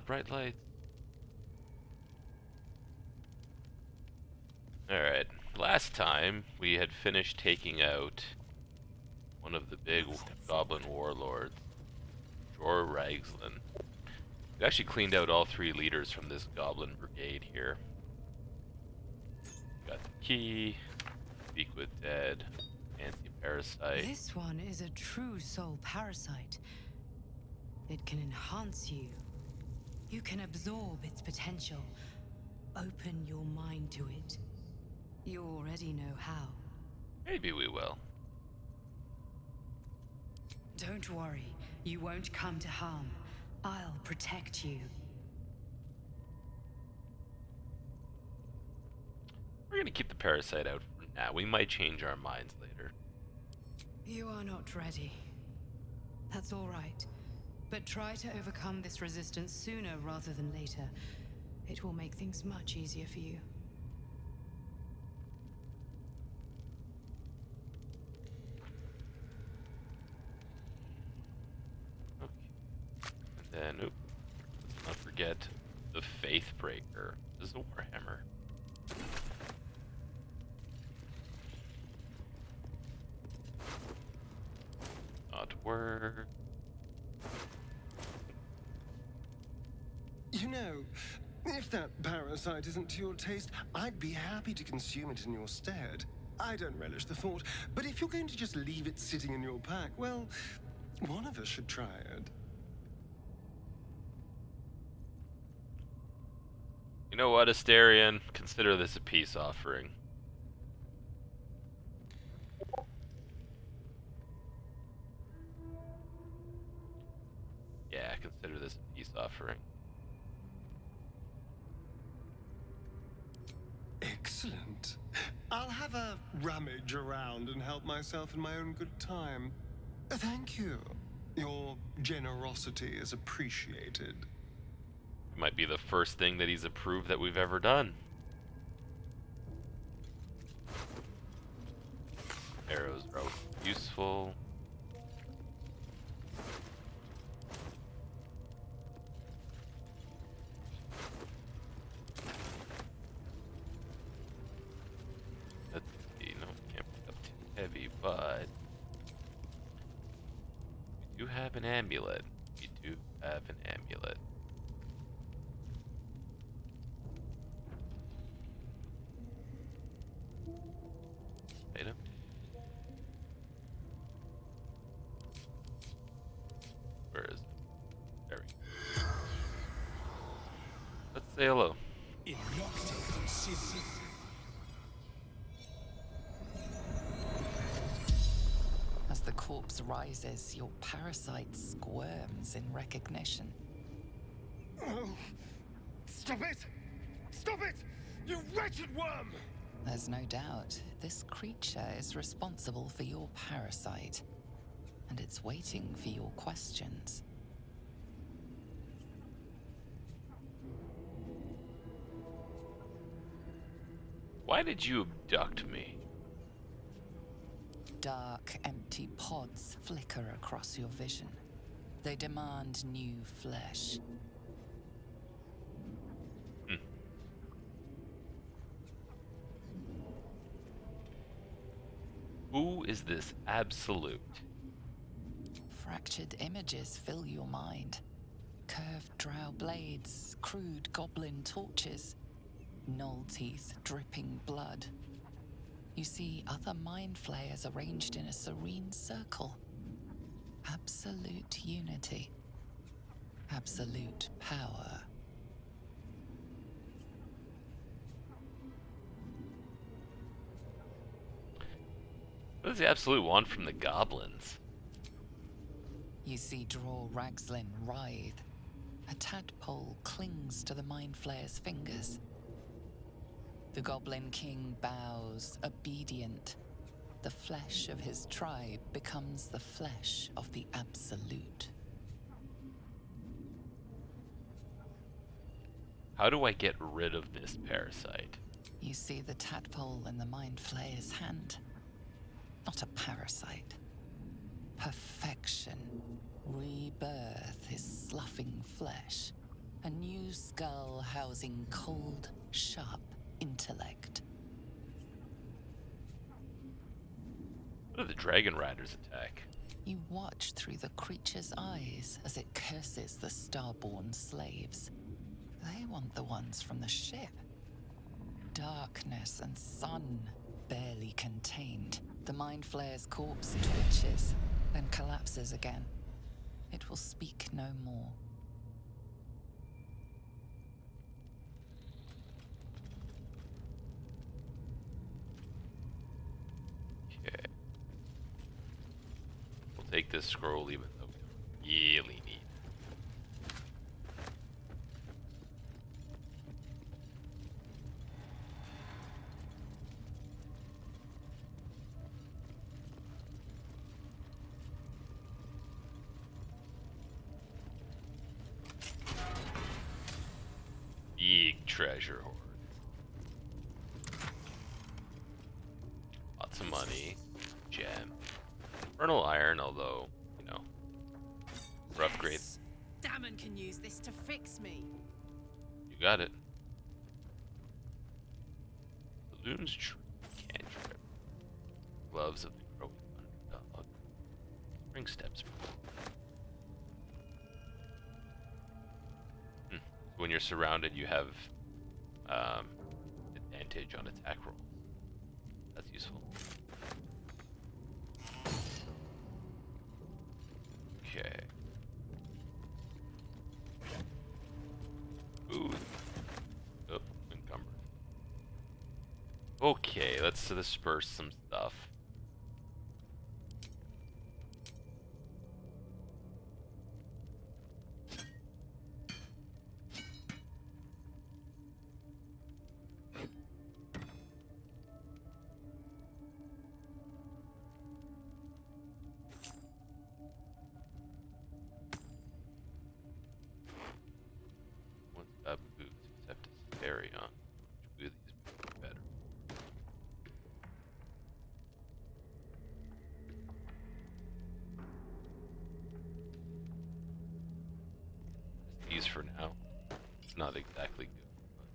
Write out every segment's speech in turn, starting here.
bright lights. Alright, last time we had finished taking out one of the big goblin warlords, Ragslin. We actually cleaned out all 3 leaders from this goblin brigade here. Got the key, speak with dead, anti-parasite. This one is a true soul parasite. It can enhance you. You can absorb its potential. Open your mind to it. You already know how. Maybe we will. Don't worry, you won't come to harm. I'll protect you. We're gonna keep the parasite out for now. We might change our minds later. You are not ready. That's all right. But try to overcome this resistance sooner rather than later. It will make things much easier for you. And then, let's not forget the Faith Breaker. This is a Warhammer. Not work. You know, if that parasite isn't to your taste, I'd be happy to consume it in your stead. I don't relish the thought, but if you're going to just leave it sitting in your pack, well, one of us should try it. You know what, Asterion? Consider this a peace offering. Yeah, consider this a peace offering. Excellent. I'll have a rummage around and help myself in my own good time. Thank you. Your generosity is appreciated. It might be the first thing that he's approved that we've ever done. Arrows are useful. Let's see, no, can't pick up too heavy, but we do have an amulet. We do have an amulet. Item. Where is it? There we go. Let's say hello. As the corpse rises, your parasite squirms in recognition. Oh, stop it! Stop it! You wretched worm! There's no doubt this creature is responsible for your parasite, and it's waiting for your questions. Why did you abduct me? Dark, empty pods flicker across your vision. They demand new flesh. Who is this absolute? Fractured images fill your mind. Curved drow blades, crude goblin torches, gnoll teeth dripping blood. You see other mind flayers arranged in a serene circle. Absolute unity. Absolute power. What does the Absolute want from the goblins? You see Ragslin writhe. A tadpole clings to the mind flayer's fingers. The Goblin King bows, obedient. The flesh of his tribe becomes the flesh of the Absolute. How do I get rid of this parasite? You see the tadpole in the mind flayer's hand. Not a parasite. Perfection. Rebirth his sloughing flesh. A new skull housing cold, sharp intellect. What do the Dragon Riders attack? You watch through the creature's eyes as it curses the starborn slaves. They want the ones from the ship. Darkness and sun, barely contained. The Mind Flayer's corpse twitches, then collapses again. It will speak no more. Okay. We'll take this scroll even though we don't really need it. Big treasure hoard. Lots of money. Gem. Infernal iron, although, you know, for upgrade. Damon can use this to fix me. You got it. Balloon's tree cantrip. Gloves of the growing underdog. Spring steps. When you're surrounded, you have advantage on attack rolls. That's useful. Okay. Ooh. Oh, encumbered. Okay, let's disperse some stuff. Boots except to carry on. Which of these would be better? Just these for now. It's not exactly good, but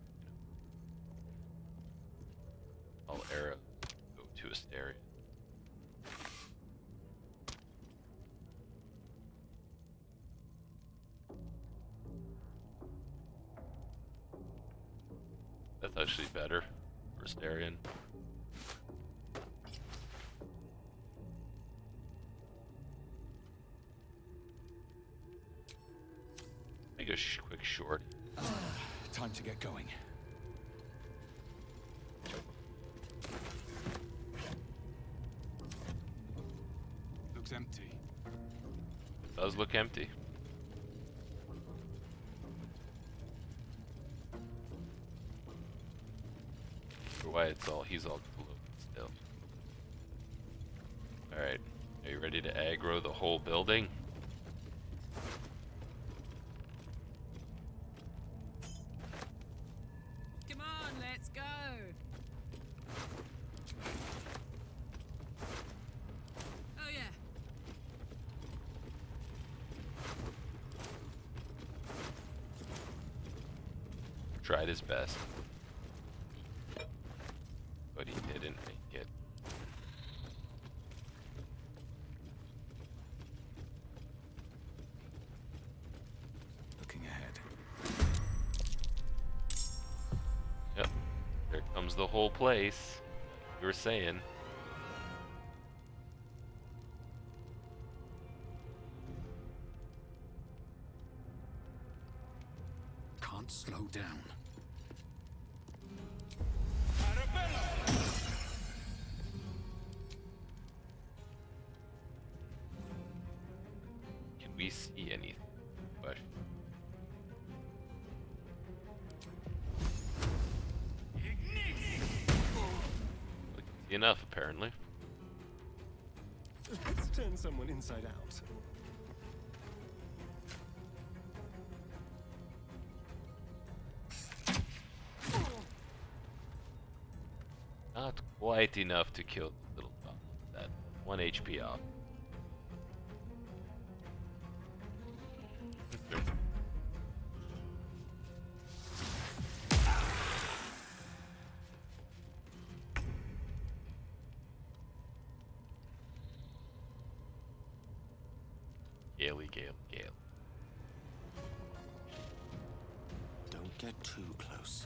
you know. All arrows go to Asteria. That's actually better for Astarion. Make a quick short. Time to get going. Looks empty. It does look empty. Why he's all glowing still. Alright, are you ready to aggro the whole building? Come on, let's go. Oh yeah. Tried his best. But he didn't make it. Looking ahead. Yep. There comes the whole place. You were saying. Can't slow down. Can we see anything? Question. We can see enough, apparently. Let's turn someone inside out. Not quite enough to kill the little goblin. That 1 HP off. Gaily, Gale, Gale. Don't get too close.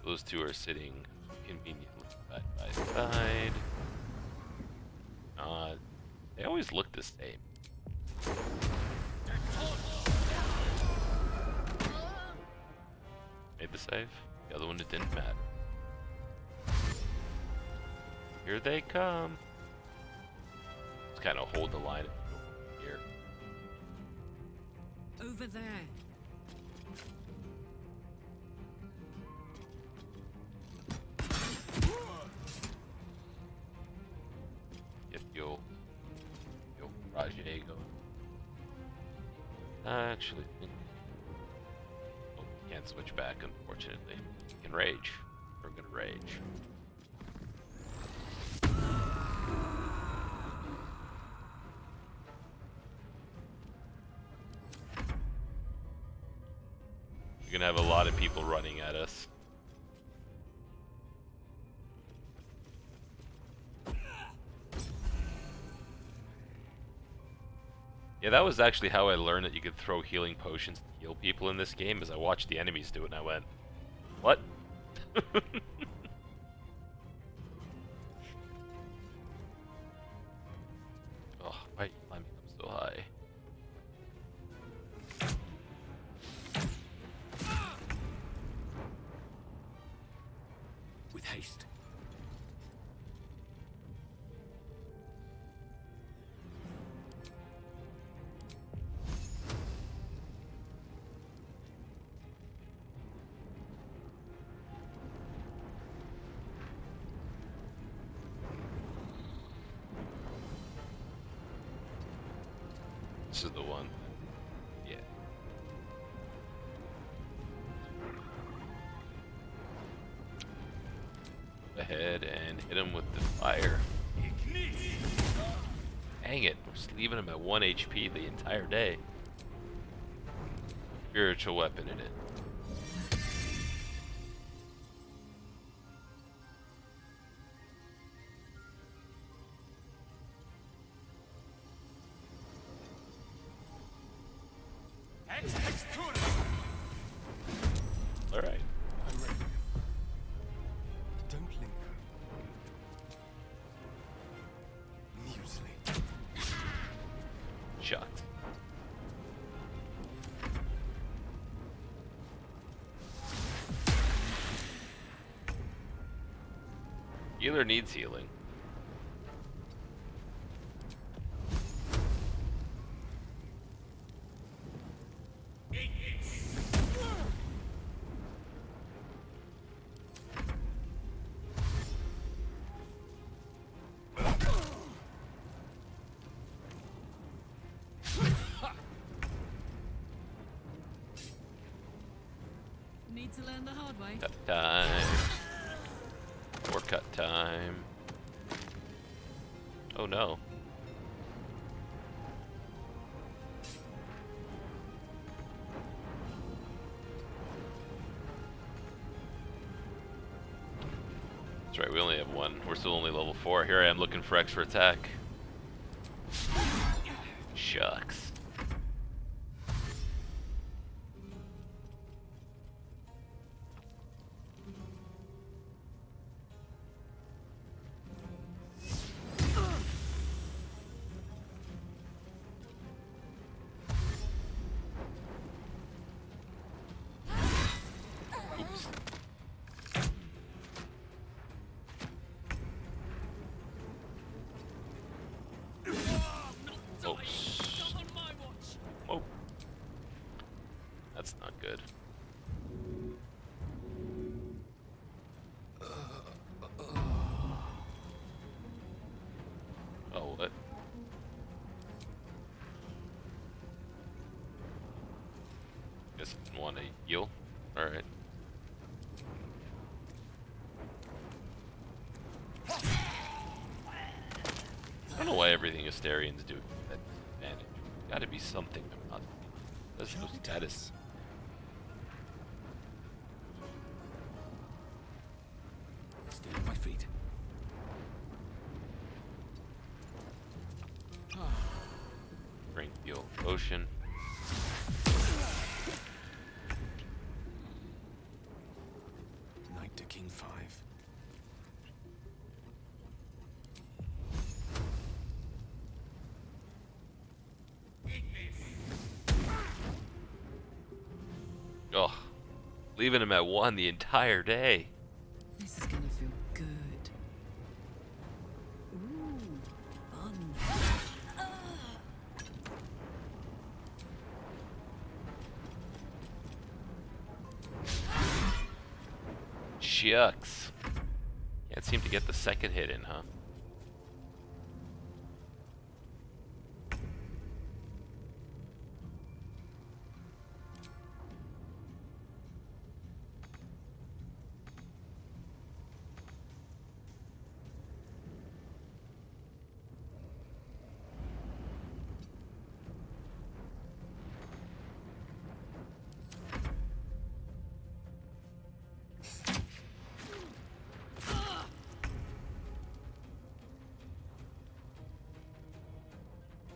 Those two are sitting conveniently side by side. They always look the same. Made the save. The other one, it didn't matter. Here they come. Just kind of hold the line here. Over there. Get the old Rajay going. I actually think. Oh, can't switch back, unfortunately. You can rage. We're gonna rage. We're gonna have a lot of people running at us. Yeah, that was actually how I learned that you could throw healing potions to heal people in this game, is I watched the enemies do it and I went, what? Oh, why are you climbing up so high? With haste. This is the one. Yeah. Ahead and hit him with the fire. Dang it, we're just leaving him at 1 HP the entire day. Spiritual weapon in it. Alright. I'm ready. Don't linger. Mutilate. Shucks. Healer needs healing. Need to learn the hard way. Cut time. More cut time. Oh no. That's right, we only have one. We're still only level 4. Here I am looking for extra attack. Shucks. Oops. Oh, Not on my watch. oh. That's not good. Oh, what? Guess I didn't want to heal. Alright. I don't know why everything Astarians do at advantage. Gotta be something I'm not. That's no status. Stay on my feet. Heal potion. Knight to king 5. Ugh. Leaving him at 1 the entire day. This is gonna feel good. Ooh, fun. Shucks. Can't seem to get the second hit in, huh?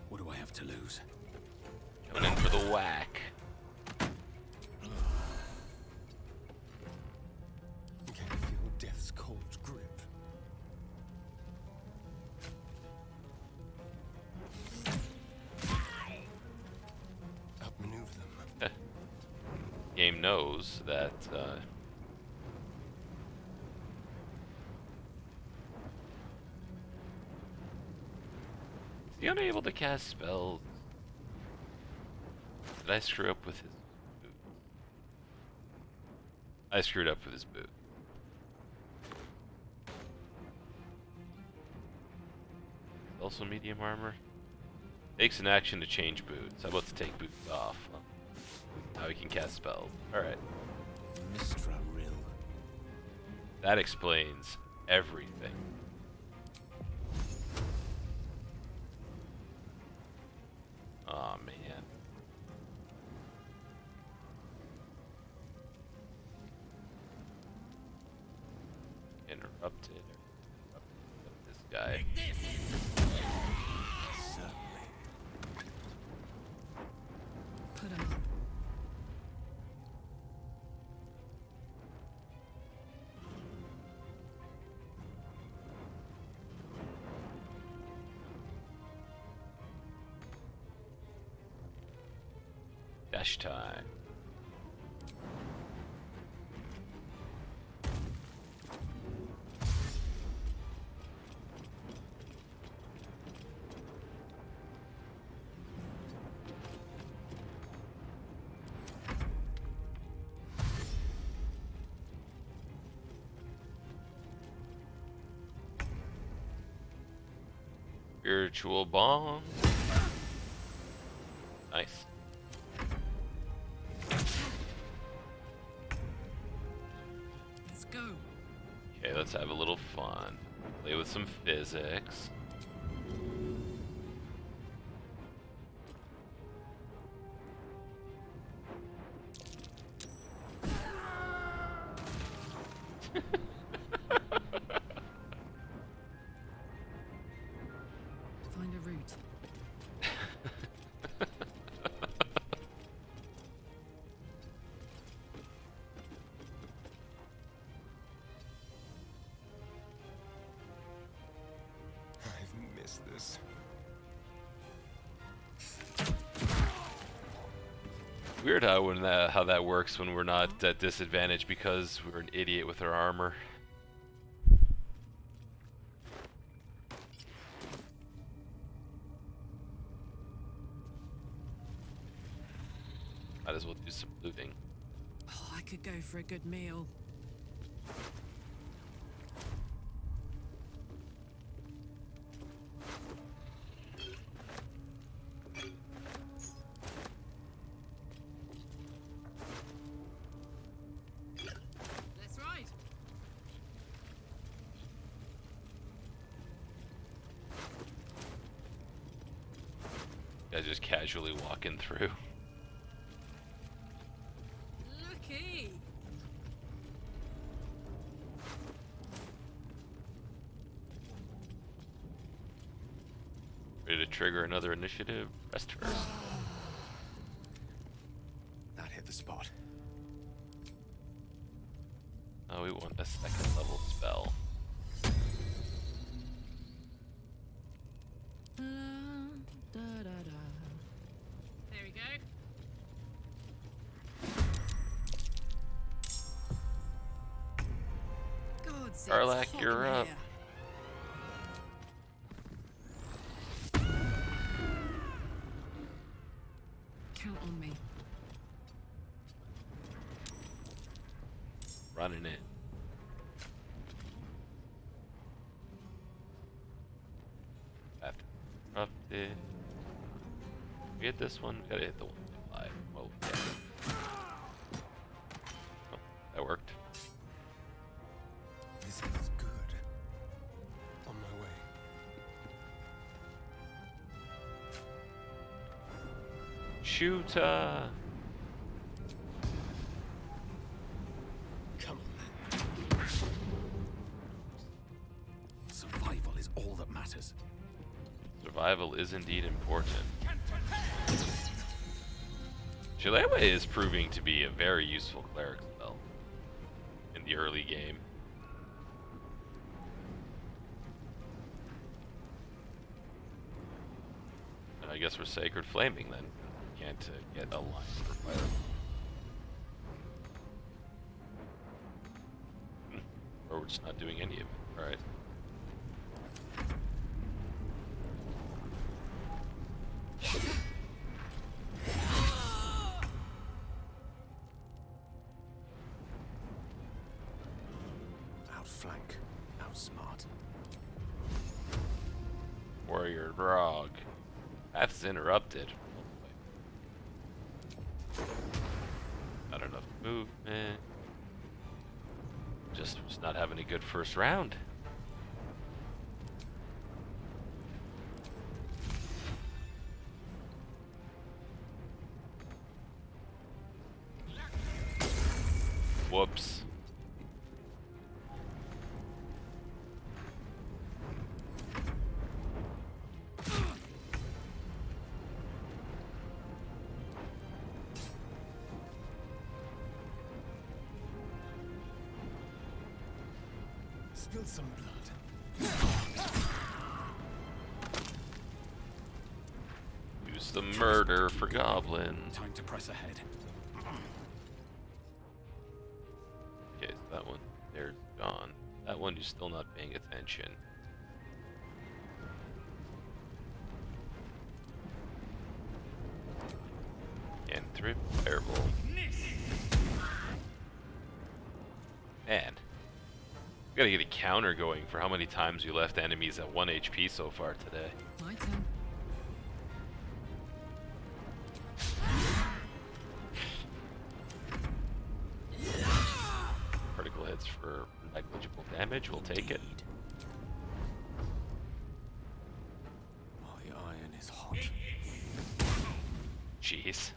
What do I have to lose? Going in for the whack. Can you feel death's cold grip? Outmaneuver them. Game knows that is he unable to cast spells? Did I screw up with his boot? I screwed up with his boot. Also medium armor. Takes an action to change boots. How about to take boots off? Now he can cast spells. Alright. Mistra Rill. That explains everything. Aw, man. Interrupted. This guy. Certainly. Put 'em up. Dash time. Spiritual bomb. Nice. Let's go. Okay, let's have a little fun. Play with some physics. Find a route. I've missed this. Weird how that works when we're not at disadvantage because we're an idiot with our armor. Might as well do some looting. Oh, I could go for a good meal. Let's ride. Guys just casually walking through. Looky. Ready to trigger another initiative? Rest first. Oh, we want a second level spell. There we go. God, it's Karlak, hot you're in up. here. Count on me. Running it. Path interrupted. We hit this one. We gotta hit the one nearby. Oh, yeah. Oh, that worked. This is good. On my way. Shooter! Come on, then. Survival is all that matters. Survival is indeed important. Chilewa is proving to be a very useful cleric spell in the early game. And I guess we're Sacred Flaming then. Can't get a line for fire. Or we're just not doing any of it. Alright. Outflank, outsmart. Warrior Grog. Path's interrupted. Not enough movement. Just was not having a good first round. Whoops. Spill some blood. Use the murder for Goblin. Time to press ahead. Okay, so that one there's gone. That one you're still not paying attention. And thrift fireball. Man. We gotta get a counter going for how many times we left enemies at 1 HP so far today. My turn. Critical hits for negligible damage, we'll take it. My iron is hot. Jeez.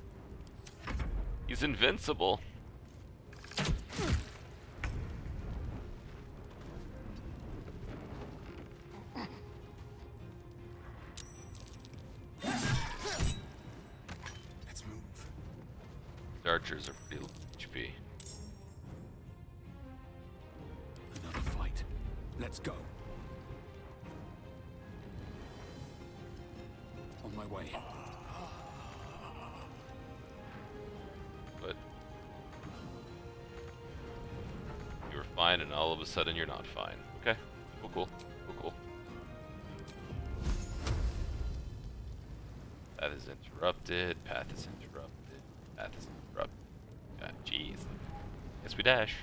He's invincible. Let's move. Archers are pretty low HP. Another fight. Let's go. On my way. But you were fine and all of a sudden you're not fine. Okay. Cool, cool. Cool, cool. Path is interrupted. Path is interrupted. Path is interrupted. God, jeez. Guess we dash.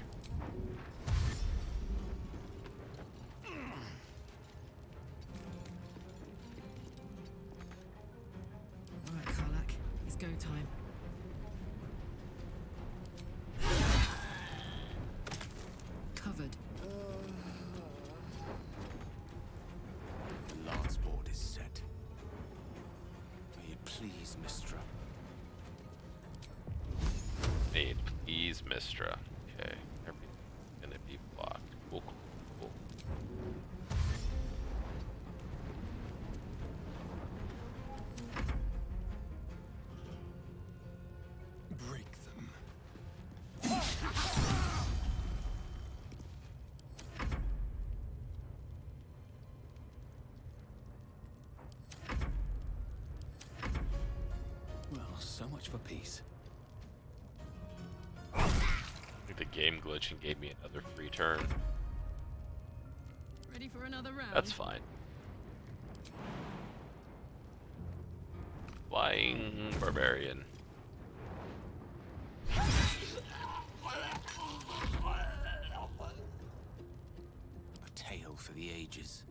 Alright, Karlak. It's go time. Covered. The lance board is set. May it please, Mistra. Need please, Mistra. Okay. Everything's gonna be blocked. Cool, cool, cool. Break them. So much for peace. I think the game glitched and gave me another free turn. Ready for another round? That's fine. Flying barbarian. A tale for the ages.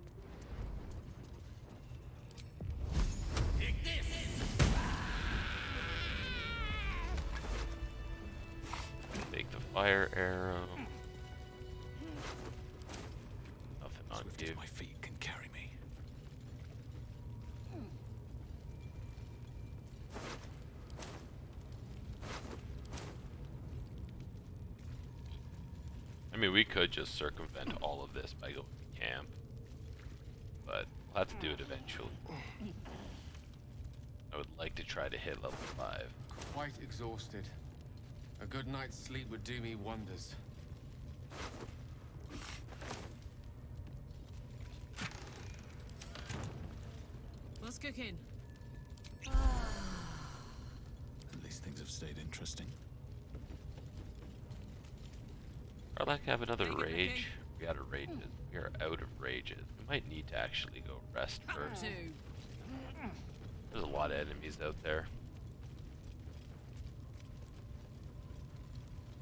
Take the fire arrow. Nothing on Swift you. as my feet can carry me. I mean, we could just circumvent all of this by going to camp, but we'll have to do it eventually. I would like to try to hit level 5. Quite exhausted. A good night's sleep would do me wonders. What's cooking? At least things have stayed interesting. I'd like to have another Make it rage. okay. We got a rages. We are out of rages. We might need to actually go rest first. 2. There's a lot of enemies out there.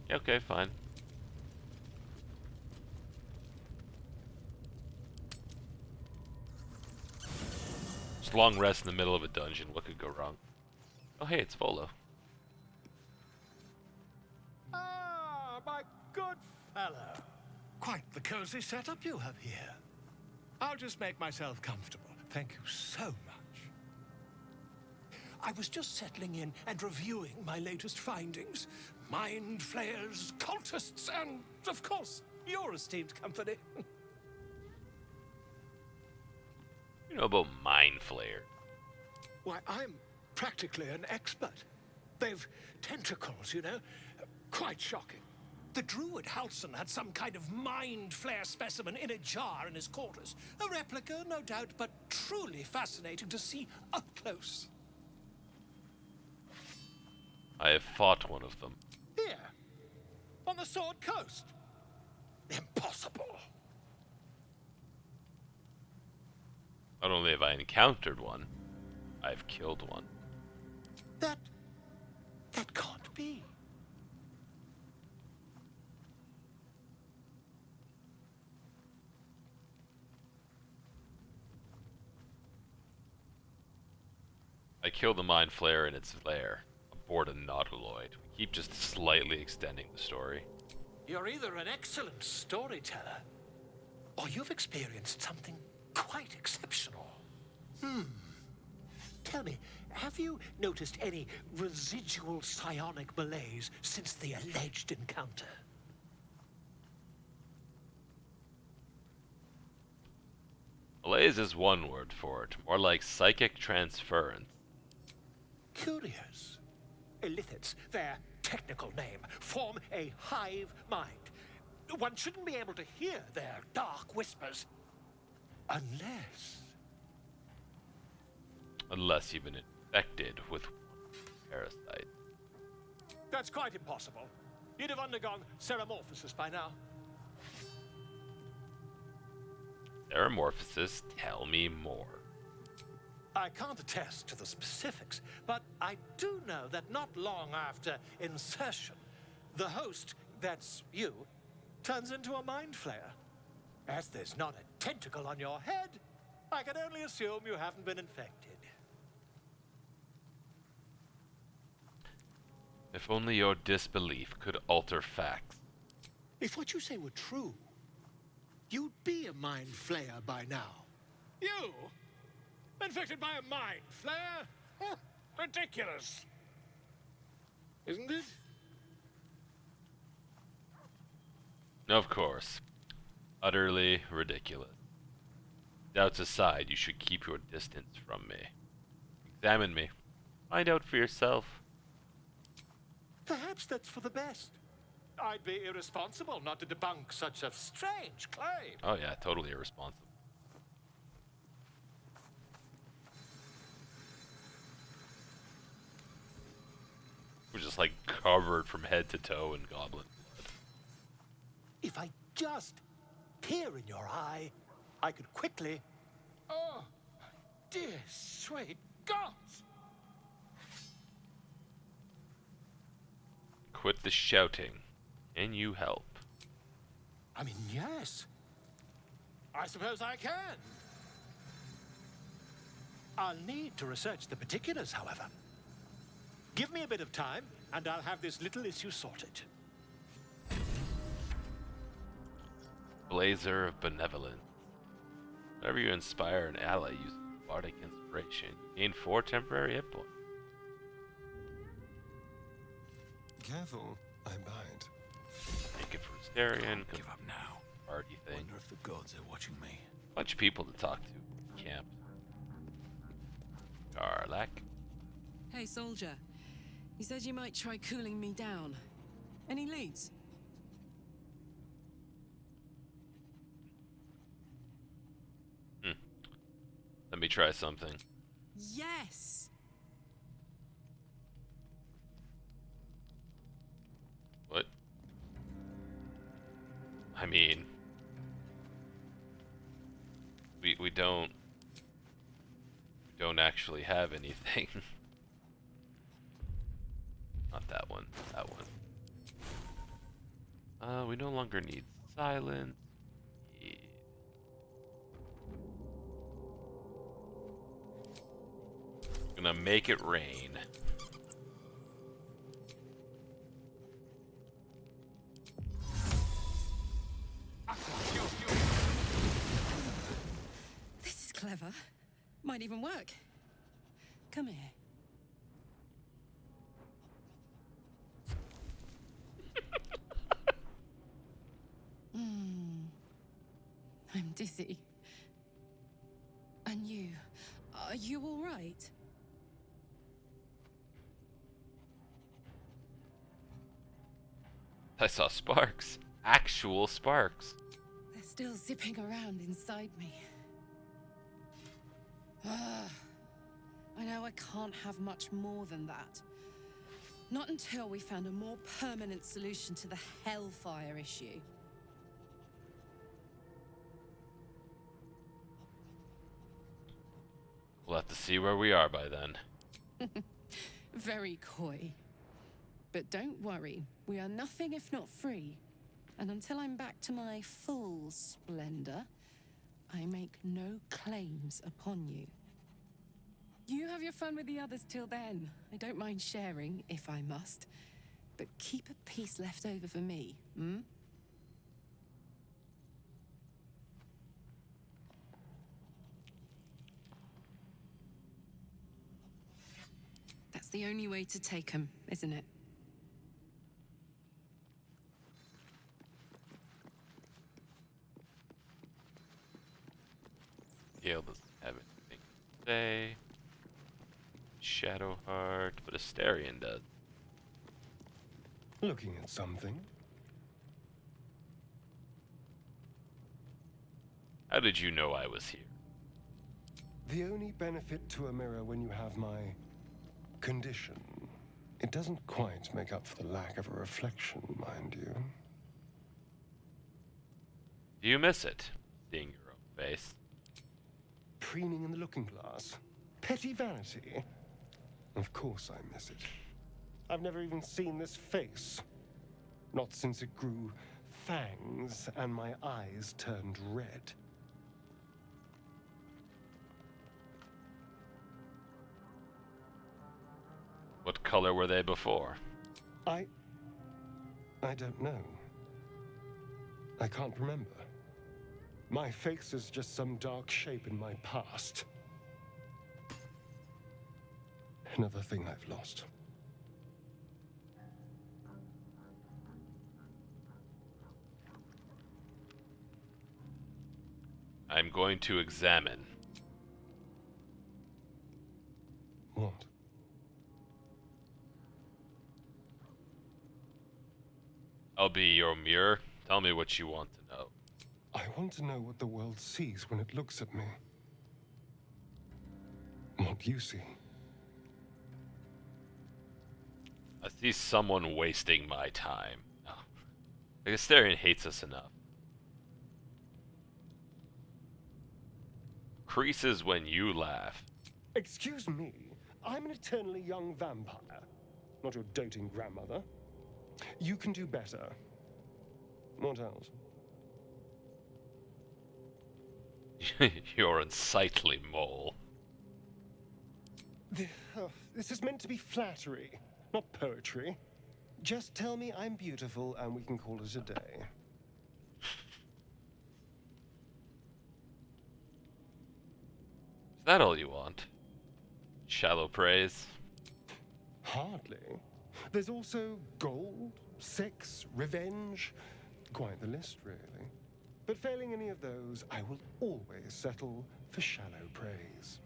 Yeah, okay, fine. Just long rest in the middle of a dungeon. What could go wrong? Oh, hey, it's Volo. Ah, my good fellow. Quite the cozy setup you have here. I'll just make myself comfortable. Thank you so much. I was just settling in and reviewing my latest findings. Mind flayers, cultists, and, of course, your esteemed company. You know about Mind Flayer? Why, I'm practically an expert. They've tentacles, you know? Quite shocking. The Druid Halson had some kind of mind flare specimen in a jar in his quarters. A replica, no doubt, but truly fascinating to see up close. I have fought one of them. Here, on the Sword Coast. Impossible. Not only have I encountered one, I've killed one. That can't be. I killed the Mind Flayer in its lair, aboard a nautiloid. We keep just slightly extending the story. You're either an excellent storyteller, or you've experienced something quite exceptional. Tell me, have you noticed any residual psionic malaise since the alleged encounter? Malaise is one word for it, more like psychic transference. Curious. Illithids, their technical name, form a hive mind. One shouldn't be able to hear their dark whispers unless... Unless you've been infected with parasite. That's quite impossible. You'd have undergone ceremorphosis by now. Ceremorphosis, tell me more. I can't attest to the specifics, but I do know that not long after insertion, the host, that's you, turns into a mind flayer. As there's not a tentacle on your head, I can only assume you haven't been infected. If only your disbelief could alter facts. If what you say were true, you'd be a mind flayer by now. You? Infected by a mind flayer? Huh, ridiculous. Isn't it? Of course. Utterly ridiculous. Doubts aside, you should keep your distance from me. Examine me. Find out for yourself. Perhaps that's for the best. I'd be irresponsible not to debunk such a strange claim. Oh yeah, totally irresponsible. just like covered from head to toe in goblin blood. If I just peer in your eye, I could quickly... Oh, dear sweet gods! Quit the shouting. Can you help? I mean, yes. I suppose I can. I'll need to research the particulars, however. Give me a bit of time, and I'll have this little issue sorted. Blazer of Benevolence. Whenever you inspire an ally using bardic inspiration, you gain 4 temporary hit points. Careful, I bite. Make it for Astarion. Give up now. Party thing. Wonder if the gods are watching me. Bunch of people to talk to. Camp. Garlac. Hey, soldier. You said you might try cooling me down. Any leads? Let me try something. Yes! What? I mean, we don't actually have anything. Not that one. That one. We no longer need silence. Gonna make it rain. This is clever. Might even work. Come here. I'm dizzy. And you? Are you all right? I saw sparks. Actual sparks. They're still zipping around inside me. I know I can't have much more than that. Not until we found a more permanent solution to the Hellfire issue. We'll have to see where we are by then. Very coy. But don't worry, we are nothing if not free. And until I'm back to my full splendor, I make no claims upon you. You have your fun with the others till then. I don't mind sharing, if I must. But keep a piece left over for me, hmm? That's the only way to take 'em, isn't it? Gale doesn't have anything to say. Shadowheart, but Astarion does. Looking at something? How did you know I was here? The only benefit to a mirror when you have my condition. It doesn't quite make up for the lack of a reflection, mind you. Do you miss it? Seeing your own face. Preening in the looking glass. Petty vanity. Of course I miss it. I've never even seen this face. Not since it grew fangs and my eyes turned red. What color were they before? I don't know. I can't remember. My face is just some dark shape in my past. Another thing I've lost. I'm going to examine. What? I'll be your mirror. Tell me what you want to know. I want to know what the world sees when it looks at me. What you see. I see someone wasting my time. Oh. The Astarion hates us enough. Creases when you laugh. Excuse me, I'm an eternally young vampire, not your doting grandmother. You can do better. What else? You're unsightly, mole. This is meant to be flattery, not poetry. Just tell me I'm beautiful and we can call it a day. Is that all you want? Shallow praise? Hardly. There's also gold, sex, revenge. Quite the list, really. But failing any of those, I will always settle for shallow praise.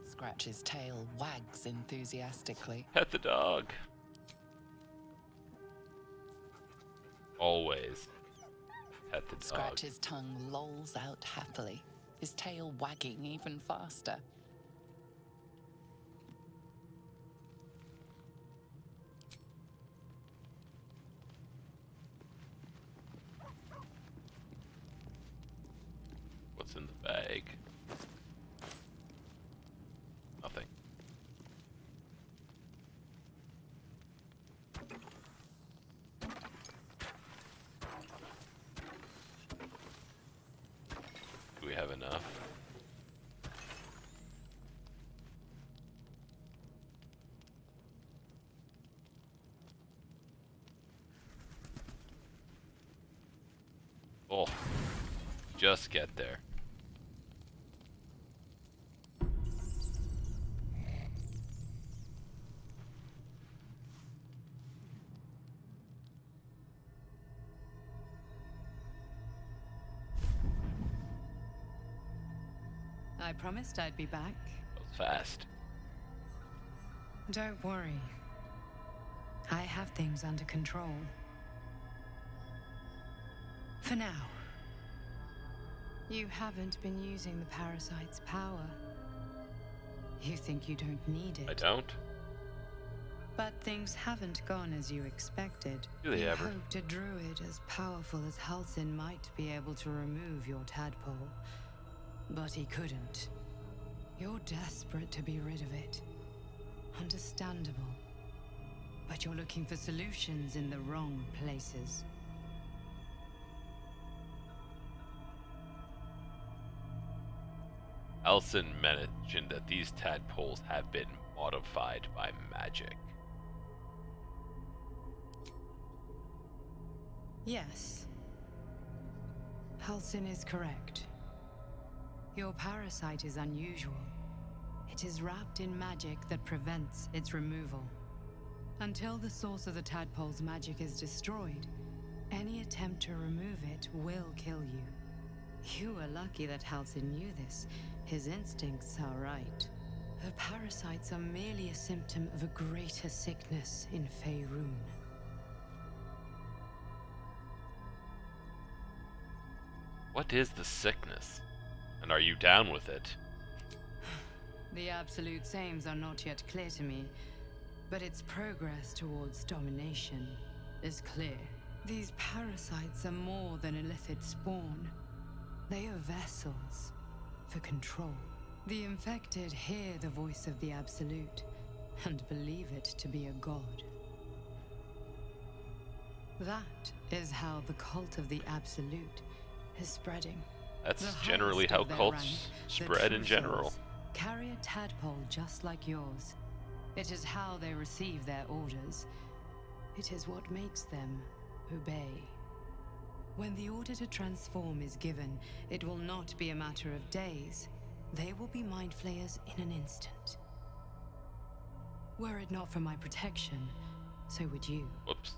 Scratch's tail wags enthusiastically. Pet the dog. Always. Pet the dog. Scratch's tongue lolls out happily, his tail wagging even faster. What's in the bag? Nothing. Do we have enough? Oh, just get there. I promised I'd be back. That was fast. Don't worry. I have things under control. For now. You haven't been using the parasite's power. You think you don't need it. I don't? But things haven't gone as you expected. Do they you ever? hoped a druid as powerful as Halsin might be able to remove your tadpole. But he couldn't. You're desperate to be rid of it. Understandable. But you're looking for solutions in the wrong places. Elson mentioned that these tadpoles have been modified by magic. Yes. Halsin is correct. Your parasite is unusual. It is wrapped in magic that prevents its removal. Until the source of the tadpole's magic is destroyed, any attempt to remove it will kill you. You were lucky that Halsin knew this. His instincts are right. The parasites are merely a symptom of a greater sickness in Faerun. What is the sickness? And are you down with it? The absolute sames are not yet clear to me, but its progress towards domination is clear. These parasites are more than illithid spawn. They are vessels for control. The infected hear the voice of the Absolute and believe it to be a god. That is how the cult of the Absolute is spreading. That's The generally highest how of their cults rank, the spread true in general. souls, carry a tadpole just like yours. It is how they receive their orders. It is what makes them obey. When the order to transform is given, it will not be a matter of days. They will be mind flayers in an instant. Were it not for my protection, so would you. Whoops.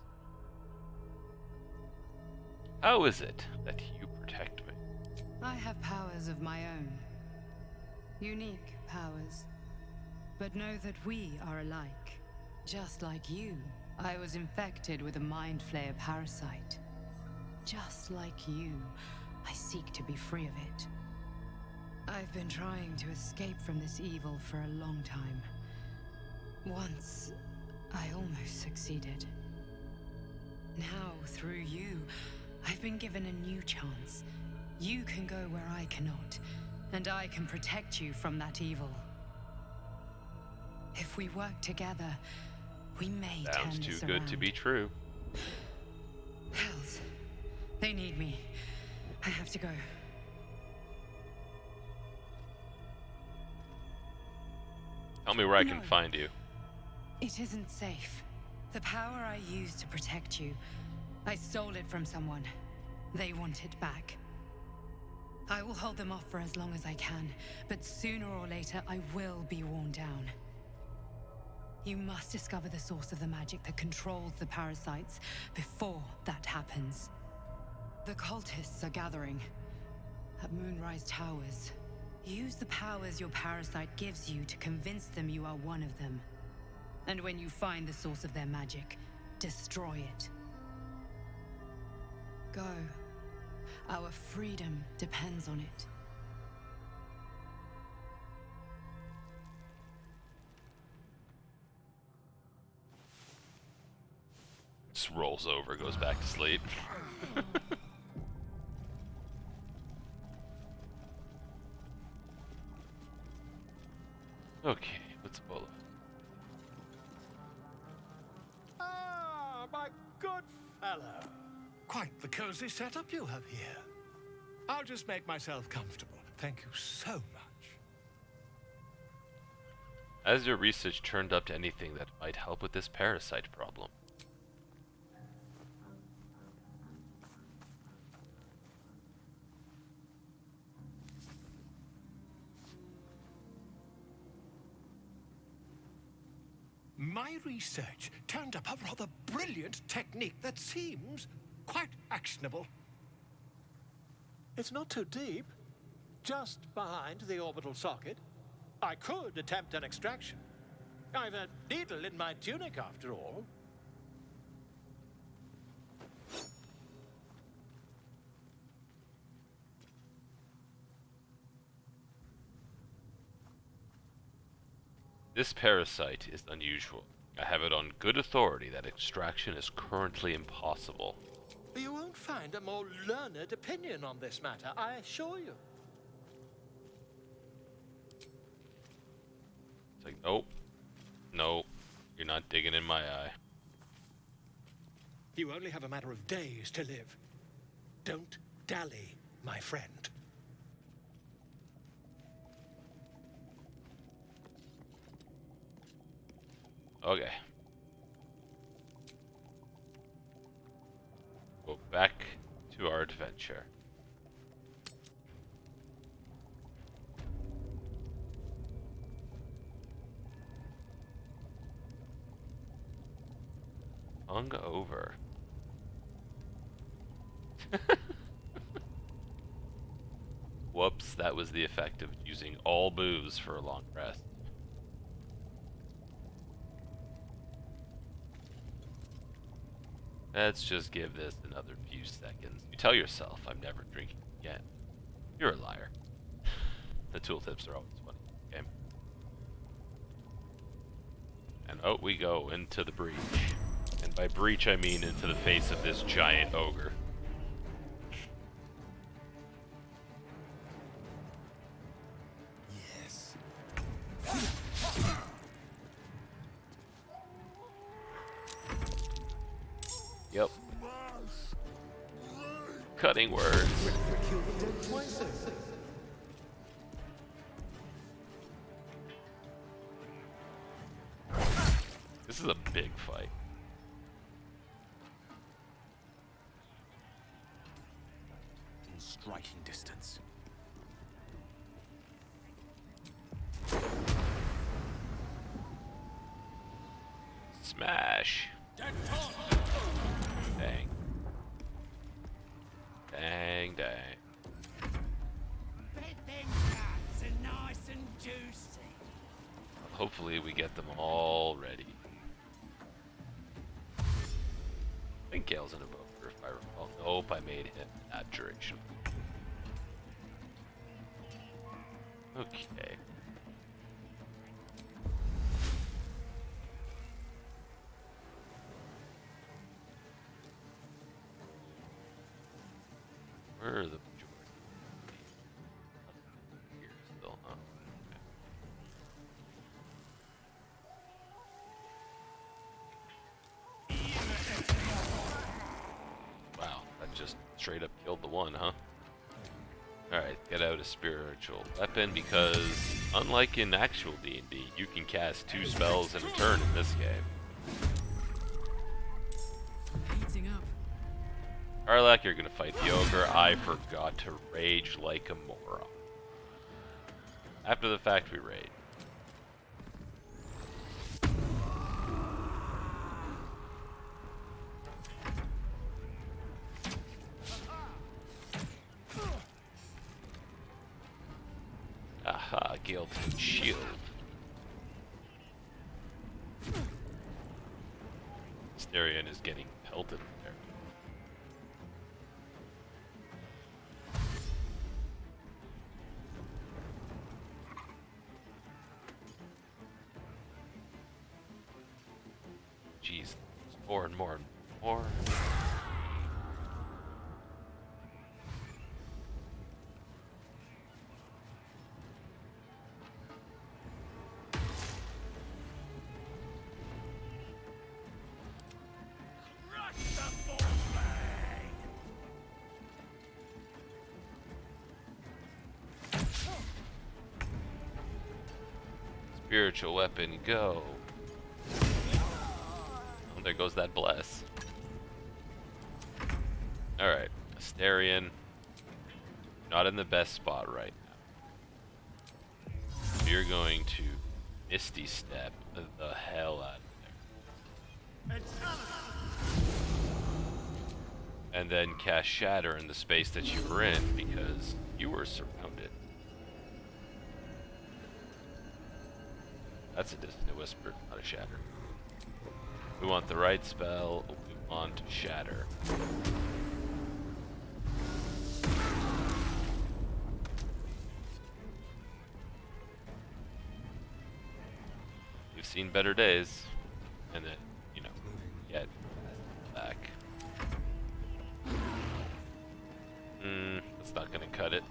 How is it that you protect me? I have powers of my own. Unique powers. But know that we are alike. Just like you, I was infected with a mind flayer parasite. Just like you, I seek to be free of it. I've been trying to escape from this evil for a long time. Once, I almost succeeded. Now, through you, I've been given a new chance. You can go where I cannot, and I can protect you from that evil. If we work together, we may turn Sounds this too good to around. be true. Hells. They need me. I have to go. Tell me where I can No. find you. It isn't safe. The power I used to protect you, I stole it from someone. They want it back. I will hold them off for as long as I can, but sooner or later I will be worn down. You must discover the source of the magic that controls the parasites before that happens. The cultists are gathering at Moonrise Towers. Use the powers your parasite gives you to convince them you are one of them. And when you find the source of their magic, destroy it. Go. Our freedom depends on it. Just rolls over, goes back to sleep. Okay, what's Bola? Ah, my good fellow. Quite the cozy setup you have here. I'll just make myself comfortable. Thank you so much. Has your research turned up to anything that might help with this parasite problem? My research turned up a rather brilliant technique that seems quite actionable. It's not too deep, just behind the orbital socket. I could attempt an extraction. I've a needle in my tunic, after all. This parasite is unusual. I have it on good authority that extraction is currently impossible. You won't find a more learned opinion on this matter, I assure you. It's like, nope. Nope. You're not digging in my eye. You only have a matter of days to live. Don't dally, my friend. Okay. Go back to our adventure. Hung over. Whoops, that was the effect of using all booze for a long rest. Let's just give this another few seconds. You tell yourself, I'm never drinking again. You're a liar. The tooltips are always funny. Okay. And out we go into the breach. And by breach I mean into the face of this giant ogre. Yes. Yep. Cutting words. This is a big fight. In striking distance. Smash. Dang. Dang, dang. Hopefully we get them all ready. I think Gale's in a boat, if I recall. Nope, I made him abjuration. Okay. Where are the majority? Here still, huh? Okay. Wow, that just straight up killed the one, huh? Alright, get out a spiritual weapon because, unlike in actual D&D, you can cast 2 spells in a turn in this game. Heating up. Karlak, you're gonna fight the ogre. I forgot to rage like a moron. After the fact, we raid. Aha, Gilded Shield. Asterion is getting pelted there. Jeez, more and more and more. Spiritual weapon, go. Oh, there goes that bless. Alright, Asterion. Not in the best spot right now. So you're going to Misty Step the hell out of there. And then cast Shatter in the space that you were in because you were surrounded. That's a distant whisper, not a shatter. We want the right spell. We want Shatter. We've seen better days. And then, you know, get back. That's not gonna cut it.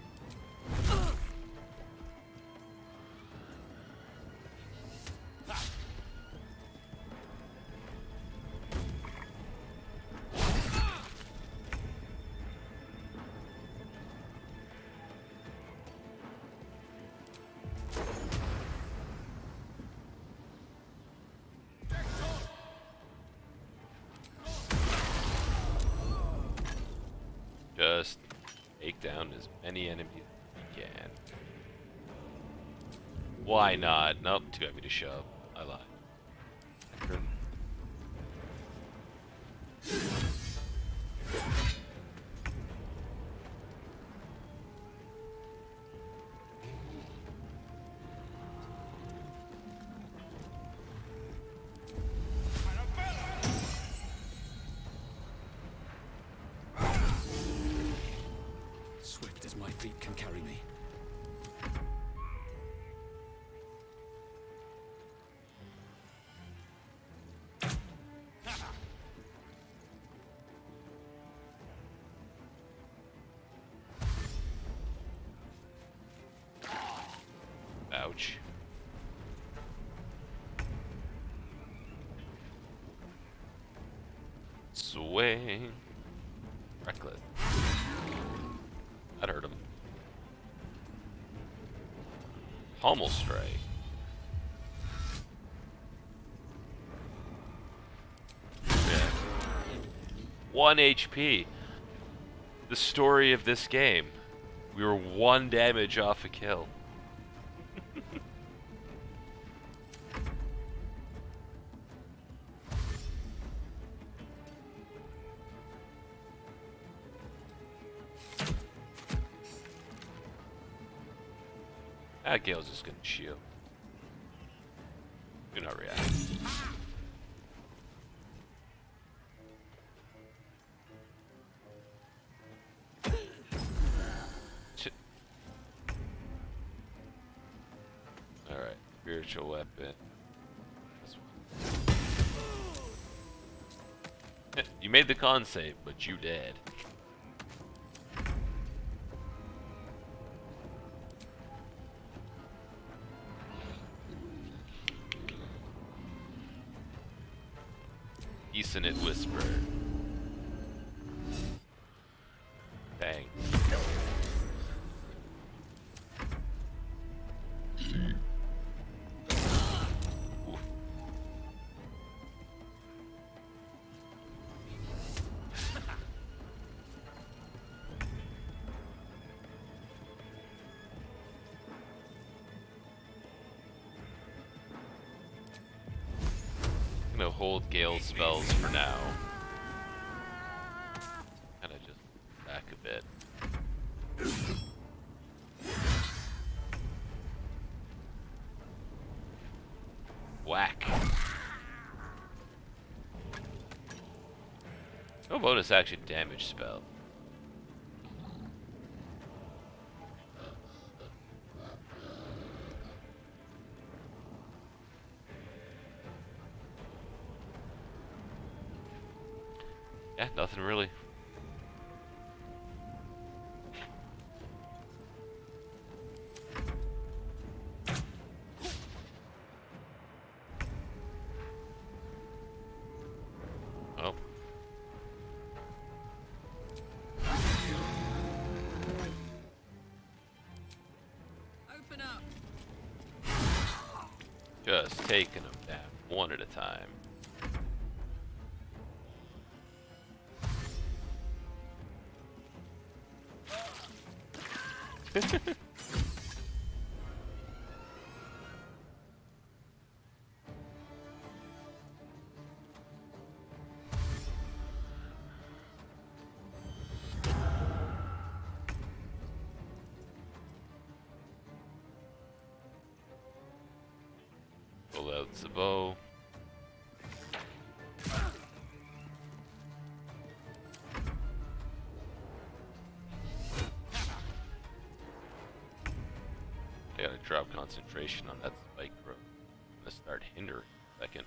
Just take down as many enemies as you can. Why not? Nope, too heavy to shove. I lied. Swift as my feet can carry me. Ouch. Swing. Reckless. That hurt him. Pommel Strike. Yeah. 1 HP. The story of this game. We were 1 damage off a kill. Ah, Gale's just gonna shield. Do not react. Shit. Alright, spiritual weapon. This one. You made the con save, but you dead. Dissonant Whisper. Bang. Oof. I'm gonna hold Gale spells for now. Kinda just back a bit. Whack. No bonus action damage spell. Yeah, nothing really. Oh. Open up. Just taking them down one at a time. Pull out the bow. I gotta drop concentration on that spike growth. I'm gonna start hindering a second.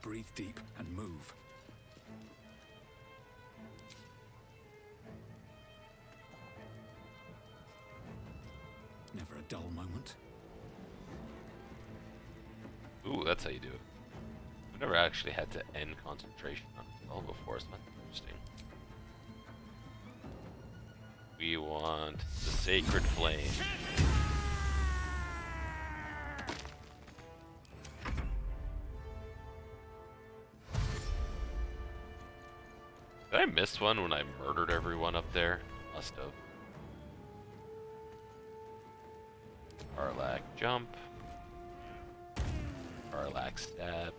Breathe deep and move. Never a dull moment. Ooh, that's how you do it. I've never actually had to end concentration on a spell before, so that's interesting. We want the Sacred Flame. Did I miss one when I murdered everyone up there? Must have. Arlac jump. Arlac stab.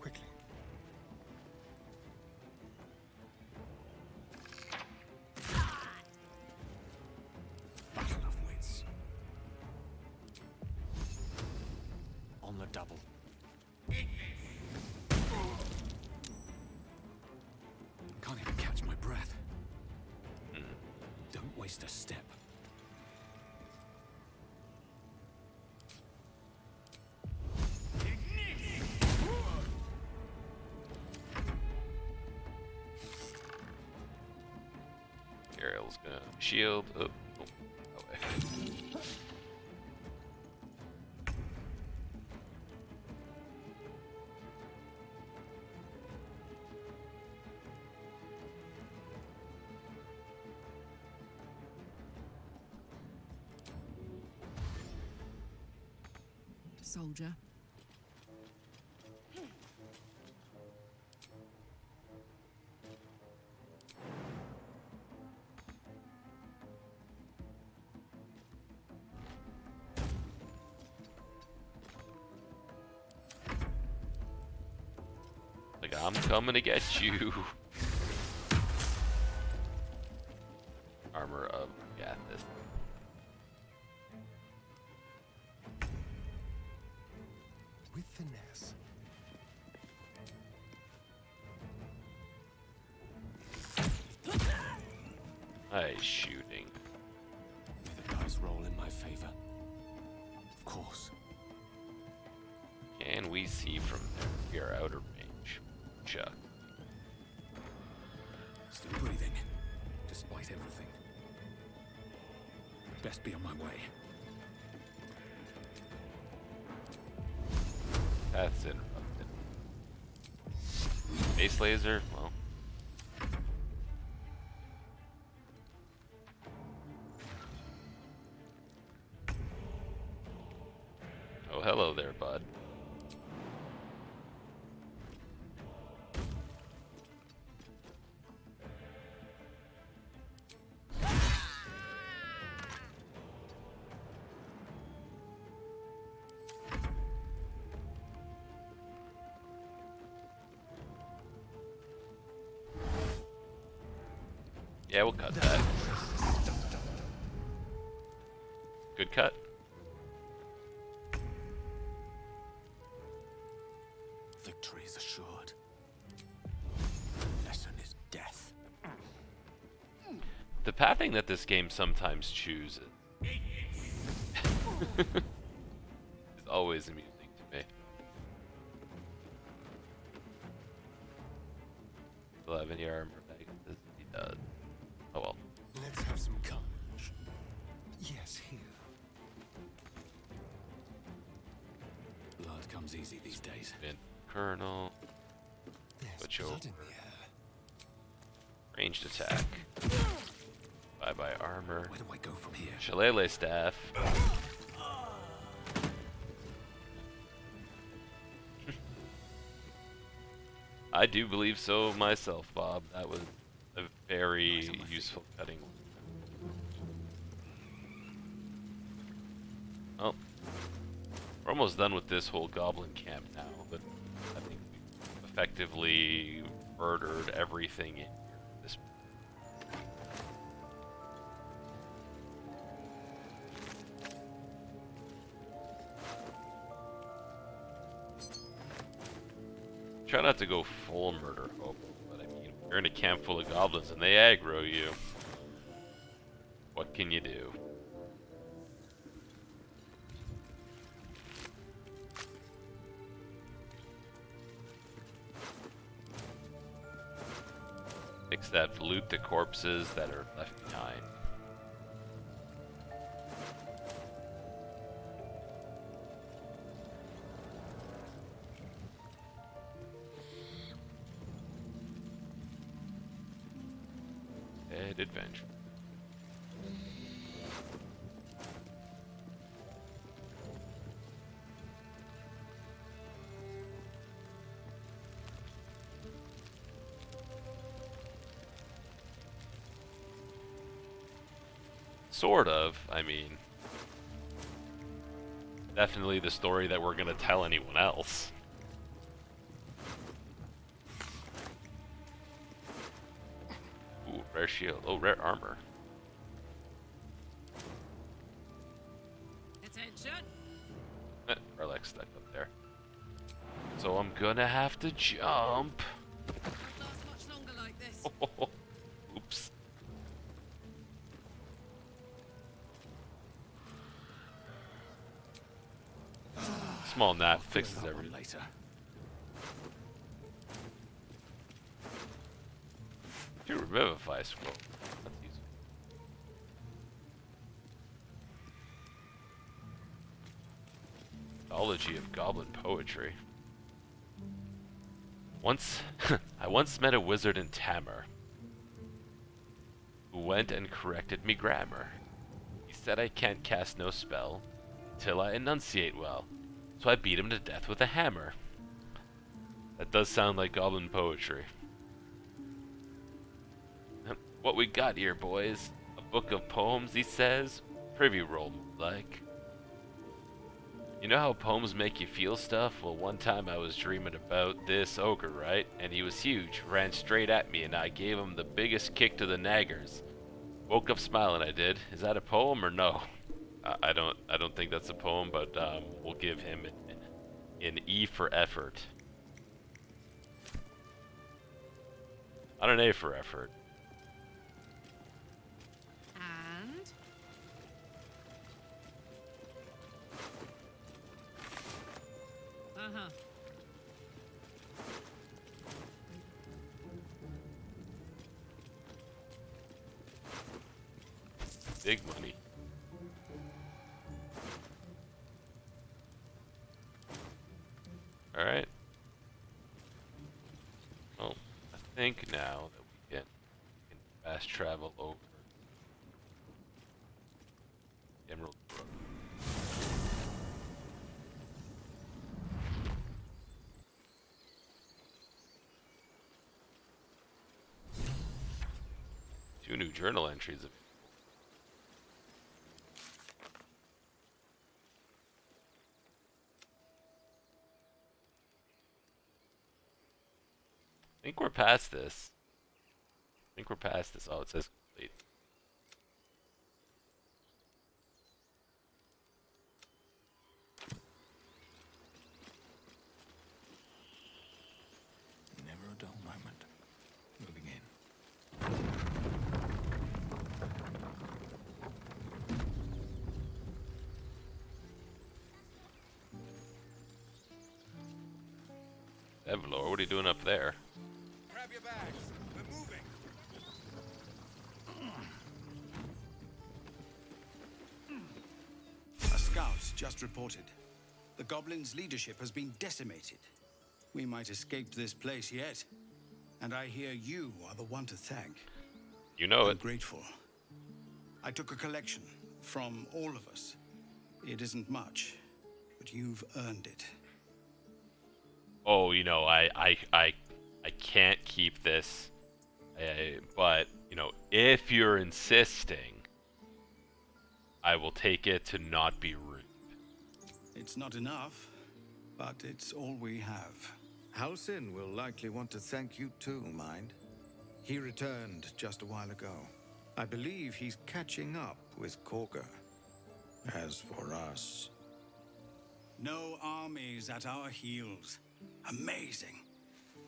Quickly. Battle of wits. On the double. Can't even catch my breath. Don't waste a step. Ariel's gonna shield. Oh, oh, away. Soldier. Like, I'm coming to get you. Armor of Gathis. With finesse. Nice shooting. May the dice roll in my favor. Of course. Can we see from there? We are out of range. Chuck. Still breathing, despite everything. Best be on my way. That's interrupted. Base laser? Well. Oh, hello there, bud. Yeah, we'll cut that. Good cut. Victory is assured. Lesson is death. The pathing that this game sometimes chooses is always amusing to me. 11 year armor bag. He does. Oh well. Let's have some carnage. Yes, here. Blood comes easy these days. Spin Colonel. There's Switch blood over. in the air. Ranged attack. Bye armor. Where do I go from here? Shillelagh staff. I do believe so myself, Bob. That was a very useful cutting. Well, we're almost done with this whole goblin camp now, but I think we've effectively murdered everything in here. This try not to go full murder hope, but I mean, if you're in a camp full of goblins and they aggro you, what can you do? Except loot the corpses that are left behind. Adventure. Sort of, I mean, definitely the story that we're gonna tell anyone else. Ooh, rare shield. Oh, rare armor. Attention! Relic stuck up there. So I'm gonna have to jump. Won't last much longer like this. Oops. Small nap fixes That one everything. later. To revivify scroll. That's useful. Mythology of goblin poetry. I once met a wizard in Tamar who went and corrected me grammar. He said I can't cast no spell till I enunciate well, so I beat him to death with a hammer. That does sound like goblin poetry. What we got here, boys? A book of poems, he says. Privy roll, like. You know how poems make you feel stuff? Well, one time I was dreaming about this ogre, right? And he was huge, ran straight at me, and I gave him the biggest kick to the naggers. Woke up smiling, I did. Is that a poem or no? I don't think that's a poem, but we'll give him an E for effort. Not an A for effort. And uh-huh. Big money. Alright. Well, I think now that we can fast travel over Emerald Grove. Two new journal entries. I think we're past this. Oh, it says complete. Never a dull moment. Moving in. Evlor, what are you doing up there? Grab your bags. We're moving. A scout just reported. The goblins' leadership has been decimated. We might escape this place yet. And I hear you are the one to thank. You know I'm it. grateful. I took a collection from all of us. It isn't much, but you've earned it. Oh, you know, I can't keep this. But, you know, if you're insisting, I will take it to not be rude. It's not enough, but it's all we have. Halsin will likely want to thank you too, mind. He returned just a while ago. I believe he's catching up with Korga. As for us... No armies at our heels. Amazing.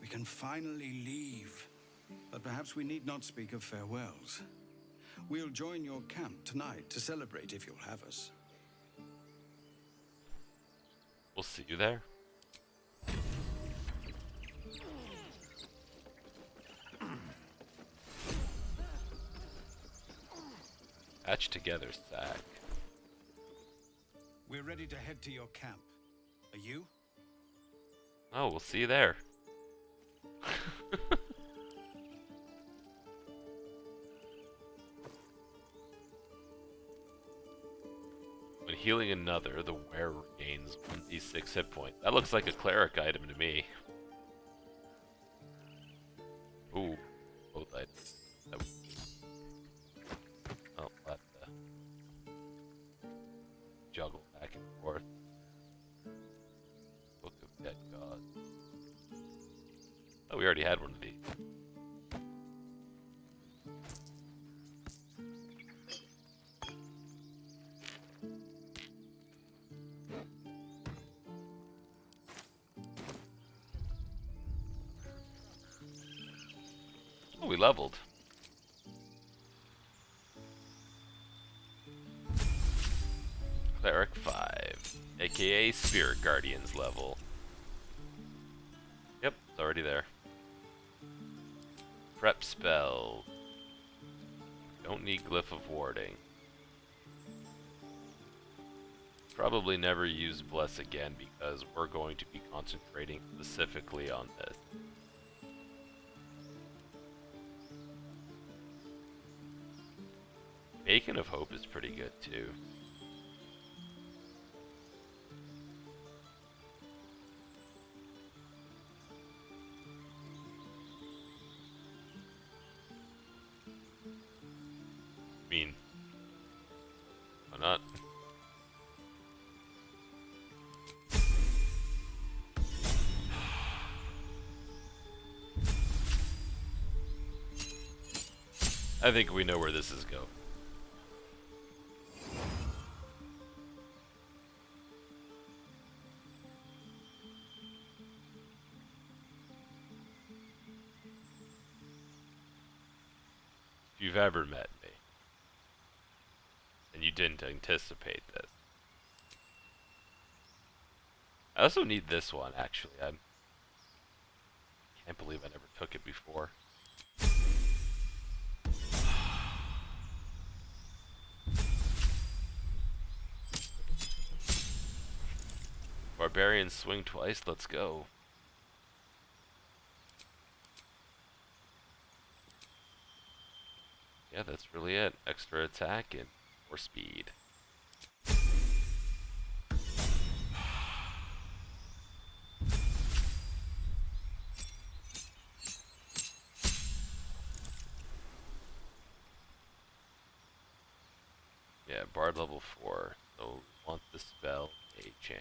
We can finally leave. But perhaps we need not speak of farewells. We'll join your camp tonight to celebrate if you'll have us. We'll see you there. Patch together, Sack. We're ready to head to your camp. Are you? Oh, we'll see you there. When healing another, the wearer gains 1d6 hit points. That looks like a cleric item to me. Ooh, both items. Oh, I'll have to juggle back and forth. Book of Dead Gods. Oh, we already had one of these. Oh, we leveled. Cleric 5, aka Spirit Guardians level. Yep, it's already there. Prep spell. Don't need Glyph of Warding. Probably never use Bless again because we're going to be concentrating specifically on this. Beacon of Hope is pretty good too. I mean, why not? I think we know where this is going. If you've ever met me, and you didn't anticipate this. I also need this one, actually. I can't believe I never took it before. Barbarians swing twice, let's go. Yeah, that's really it. Extra attack and more speed. Yeah, Bard level 4. So we want the spell Aging.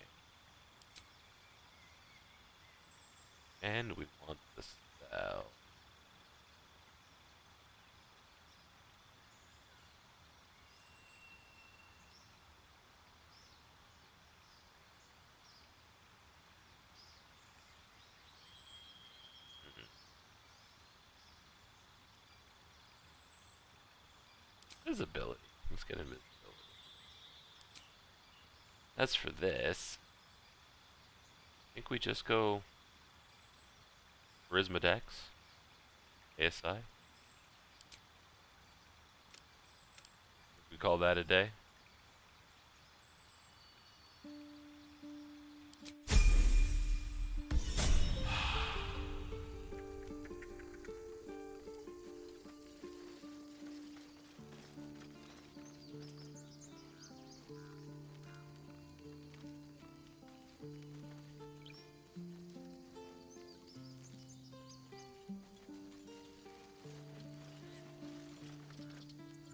And we want the spell. Visibility. Let's get invisibility. As for this, I think we just go Charisma Dex, ASI. We call that a day.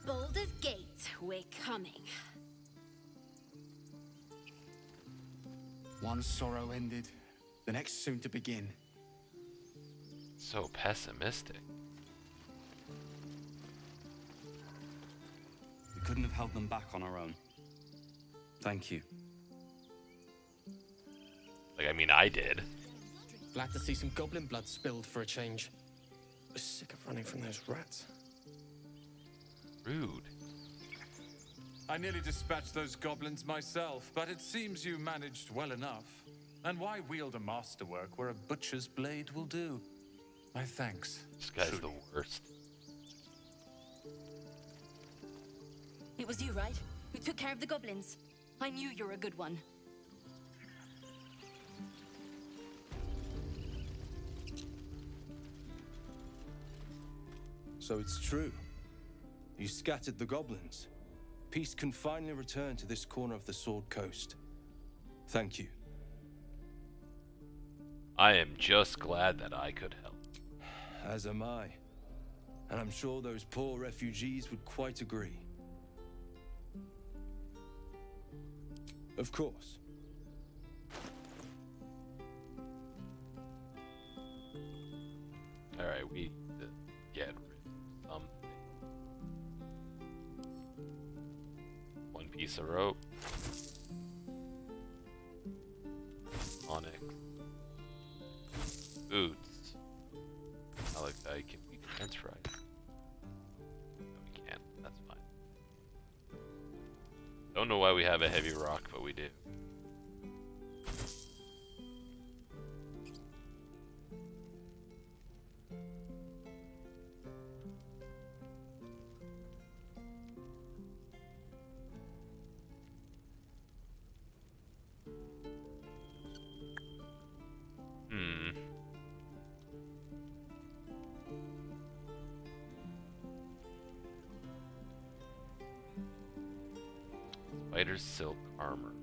Baldur's Gate, we're coming. One sorrow ended, the next soon to begin. So pessimistic. We couldn't have held them back on our own. Thank you. Like, I mean, I did. Glad to see some goblin blood spilled for a change. I'm sick of running from those rats. Rude. I nearly dispatched those goblins myself, but it seems you managed well enough. And why wield a masterwork where a butcher's blade will do? My thanks. This guy's the worst. It was you, right? Who took care of the goblins? I knew you're a good one. So it's true. You scattered the goblins. Peace can finally return to this corner of the Sword Coast. Thank you. I am just glad that I could help. As am I. And I'm sure those poor refugees would quite agree. Of course. Alright, we need to get rid of something. One piece of rope. Onyx. Boots. Malachite. Can we transfer it? No, we can't. That's fine. Don't know why we have a heavy rock, but we do. Spider silk armor.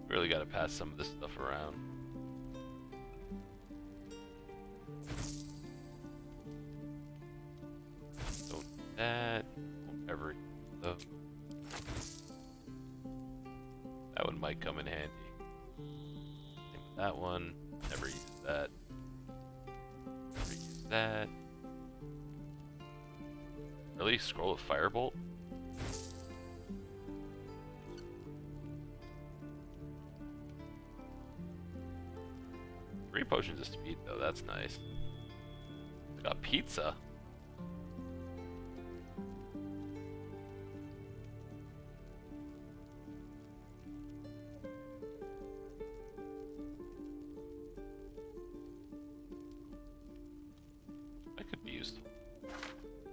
Really gotta pass some of this stuff around. Don't do that. Won't ever use those. That one might come in handy. Same with that one. Never use that. that. Really? Scroll of Firebolt? 3 potions of speed, though. That's nice. I got pizza. That could be useful.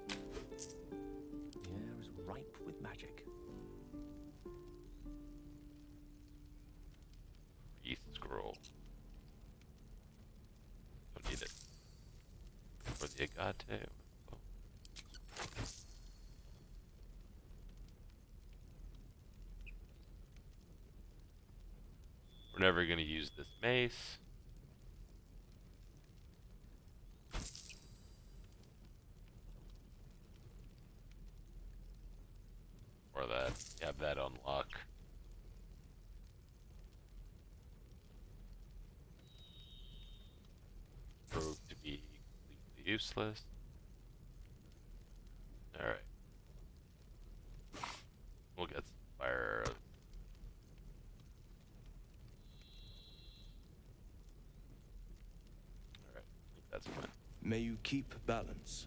The air is ripe with magic. East scroll. Don't need it. For the agate. Oh. We're never gonna use this mace. Or that. Have that on lock. Proved to be completely useless. Alright. We'll get some fire. Alright, I think that's fine. May you keep balance.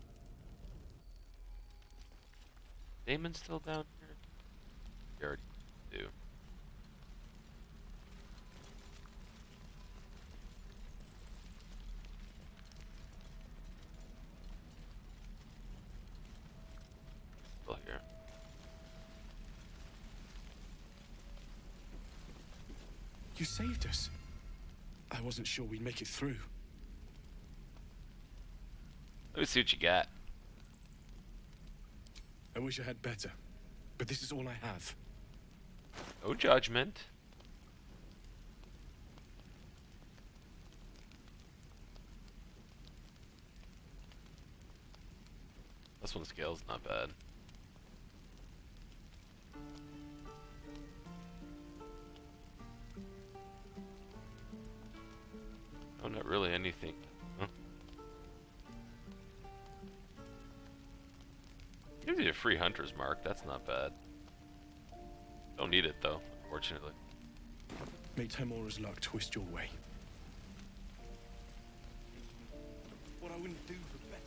Damon's still down here? We already do. Still here. You saved us. I wasn't sure we'd make it through. Let me see what you got. I wish I had better, but this is all I have. No judgment. This one scales not bad. Oh, not really anything. Huh? Gives you a free hunter's mark. That's not bad. Don't need it though, unfortunately. May Temora's luck twist your way. What I wouldn't do for better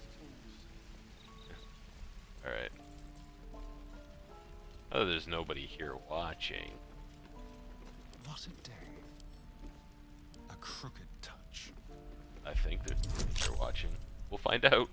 tools. Alright. Oh, there's nobody here watching. What a day. A crooked touch. I think there's nobody here watching. We'll find out.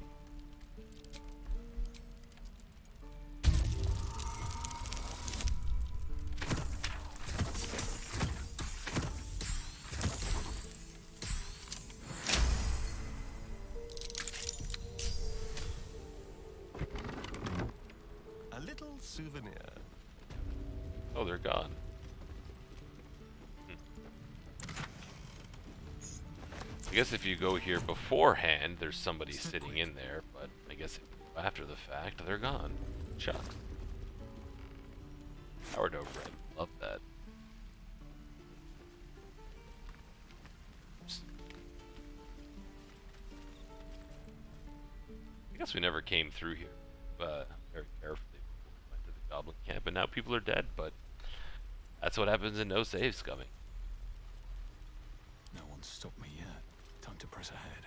Souvenir. Oh, they're gone. I guess if you go here beforehand, there's somebody sitting in there, but I guess if you go after the fact, they're gone. Shucks. Sourdough bread. Love that. Oops. I guess we never came through here very carefully. Went to the Goblin camp, and now people are dead, but that's what happens in no save scumming. No one's stopped me yet. Time to press ahead.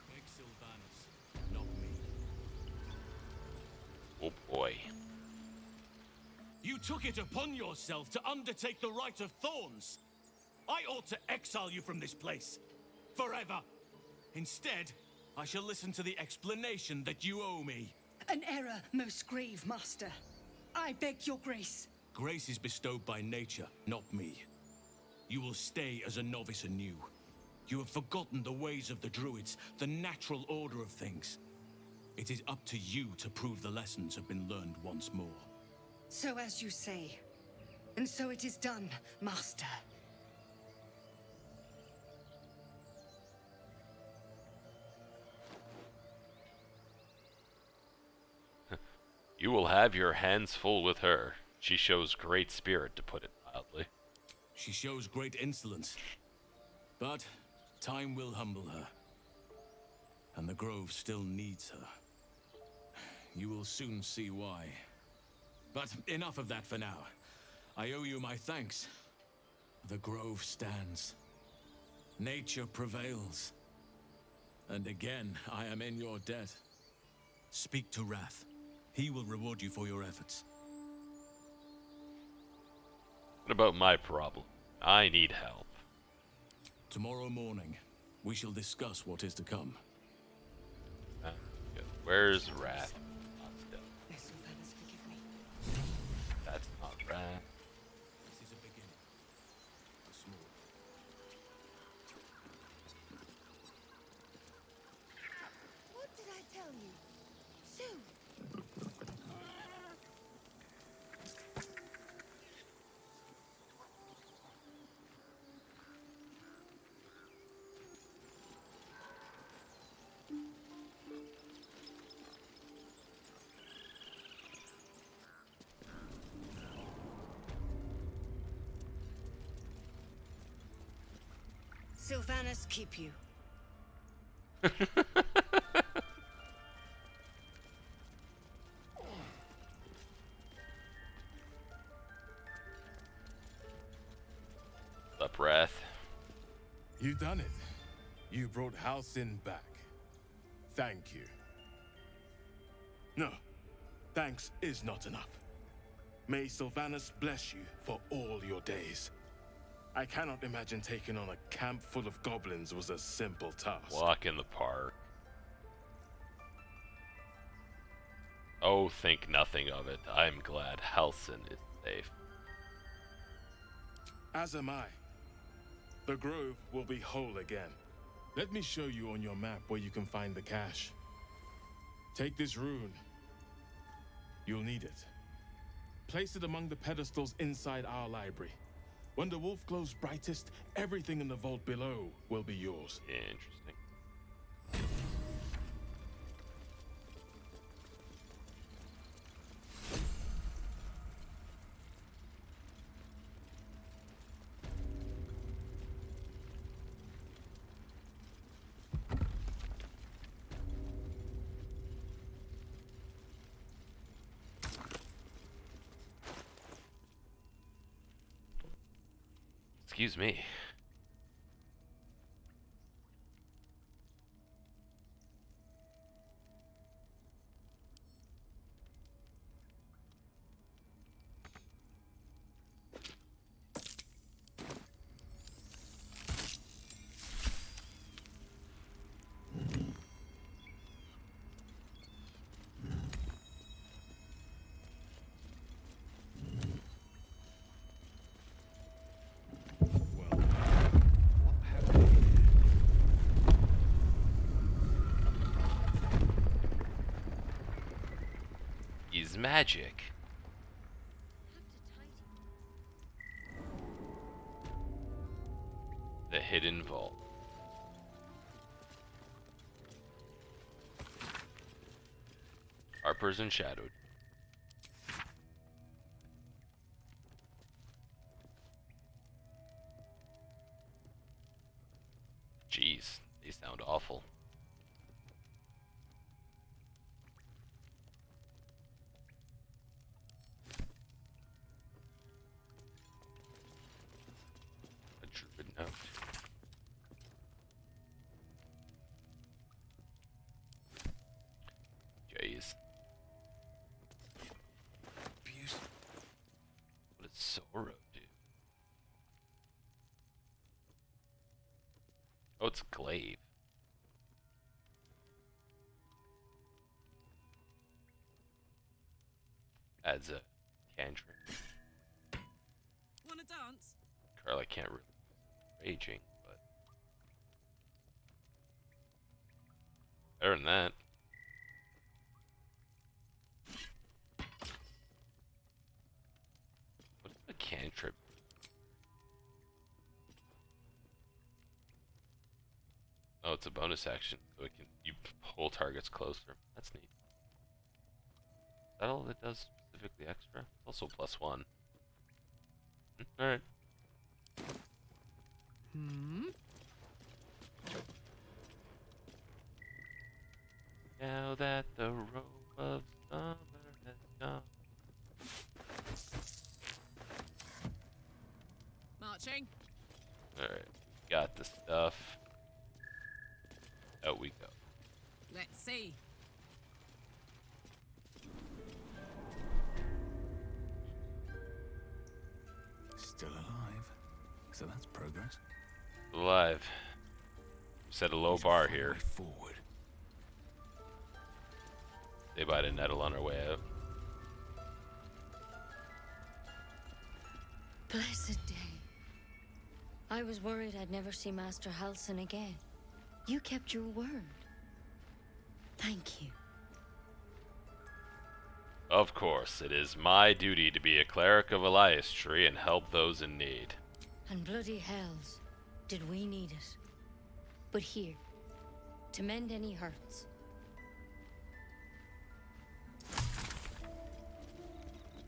Beg Sylvanus, not me. Oh boy. You took it upon yourself to undertake the Rite of Thorns. I ought to exile you from this place. Forever. Instead, I shall listen to the explanation that you owe me. An error, most grave master. I beg your grace. Grace is bestowed by nature, not me. You will stay as a novice anew. You have forgotten the ways of the Druids, the natural order of things. It is up to you to prove the lessons have been learned once more. So as you say. And so it is done, master. You will have your hands full with her. She shows great spirit, to put it mildly. She shows great insolence. But time will humble her. And the Grove still needs her. You will soon see why. But enough of that for now. I owe you my thanks. The Grove stands. Nature prevails. And again, I am in your debt. Speak to Wrath. He will reward you for your efforts. What about my problem? I need help. Tomorrow morning, we shall discuss what is to come. Where's Wrath? May Sylvanas forgive me. That's not Wrath. This is a beginning. A small. What did I tell you? Soon. Sylvanas keep you. Up, Wrath. You done it. You brought Halcyon back. Thank you. No, thanks is not enough. May Sylvanas bless you for all your days. I cannot imagine taking on a camp full of goblins was a simple task. Walk in the park. Oh, think nothing of it. I'm glad Halcyon is safe. As am I. The Grove will be whole again. Let me show you on your map where you can find the cache. Take this rune. You'll need it. Place it among the pedestals inside our library. When the wolf glows brightest, everything in the vault below will be yours. Interesting. Excuse me. Is magic. The hidden vault. Harper's and Shadowed. Jeez, they sound awful. Druid note. Jeez. What does Sorrow do? Oh, it's Glaive. Adds a cantrip. Wanna dance? Carla can't really raging, but better than that. What's the cantrip? Oh, it's a bonus action, so it can you pull targets closer. That's neat. that all it does specifically extra? Also +1. Alright. Now that the robe of summer has gone. Marching. Alright, got the stuff. Out we go. Let's see. Still alive, so that's progress. Alive. Set a low bar here. Forward. They might have nettle on our way out. Blessed day. I was worried I'd never see Master Halsin again. You kept your word. Thank you. Of course, it is my duty to be a cleric of Eliastry and help those in need. And bloody hells, did we need it. But here, to mend any hurts.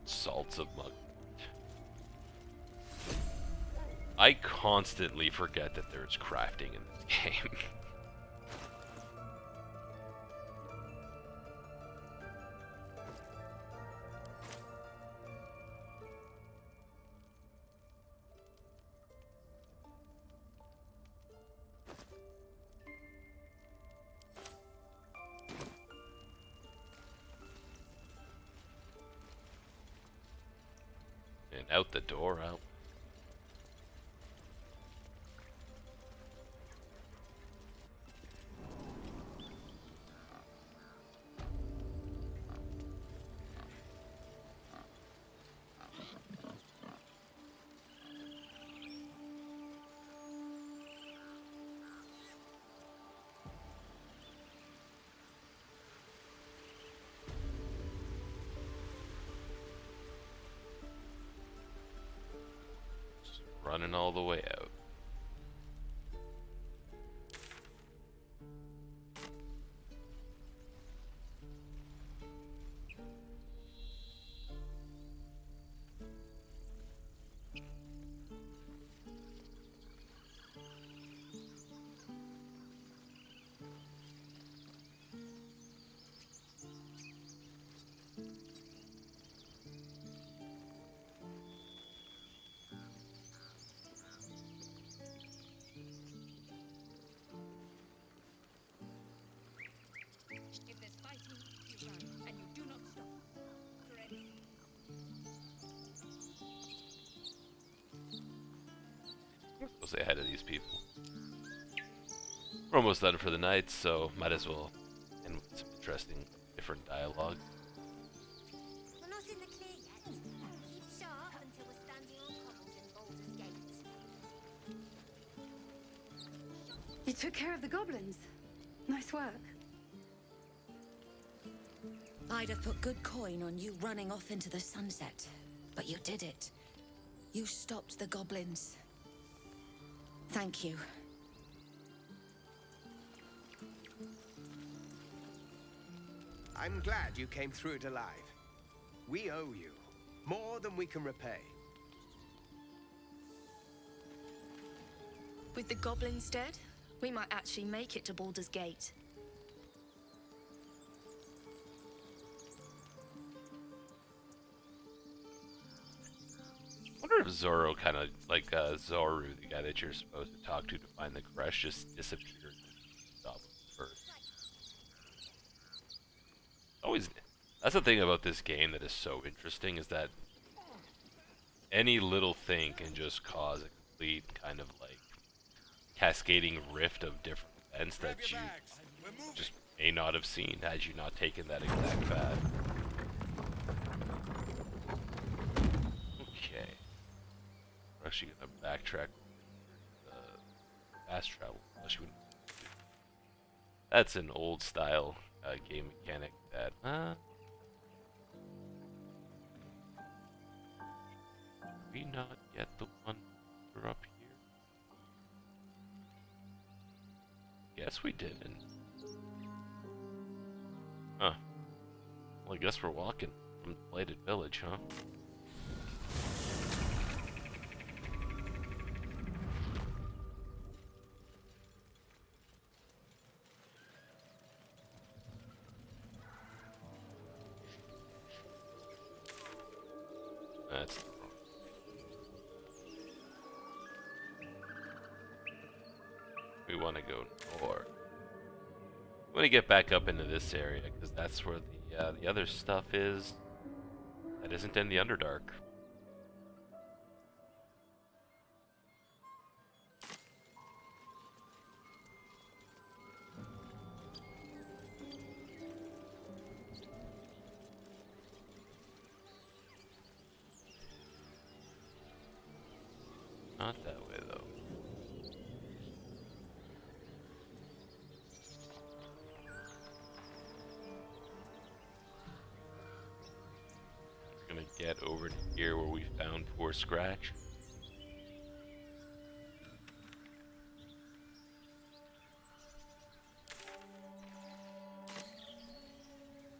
Salts of mug. I constantly forget that there's crafting in this game. And out the door, out. Running all the way out. If there's fighting, you run, and you do not stop. For anything. I'll stay ahead of these people. We're almost done for the night, so might as well end with some interesting, different dialogue. We're not in the clear yet. Keep sharp until we're standing on cobbles in Baldur's Gate. You took care of the goblins. Nice work. I'd have put good coin on you running off into the sunset, but you did it. You stopped the goblins. Thank you. I'm glad you came through it alive. We owe you more than we can repay. With the goblins dead, we might actually make it to Baldur's Gate. I wonder if Zoro kind of like Zoru, the guy that you're supposed to talk to find the crush, just disappeared. Goblin first. Always. That's the thing about this game that is so interesting, is that any little thing can just cause a complete kind of like cascading rift of different events that you just may not have seen had you not taken that exact path. Okay. We're actually gonna backtrack fast travel. Unless you wouldn't. That's an old style game mechanic that we not yet the one we're up here. Yes, we didn't. Huh. Well, I guess we're walking from the Blighted Village, huh? That's the wrong. We want to go north. We want to get back up into this area because that's where the other stuff is. That isn't in the Underdark. Not that way, though. Gonna get over to here where we found poor Scratch.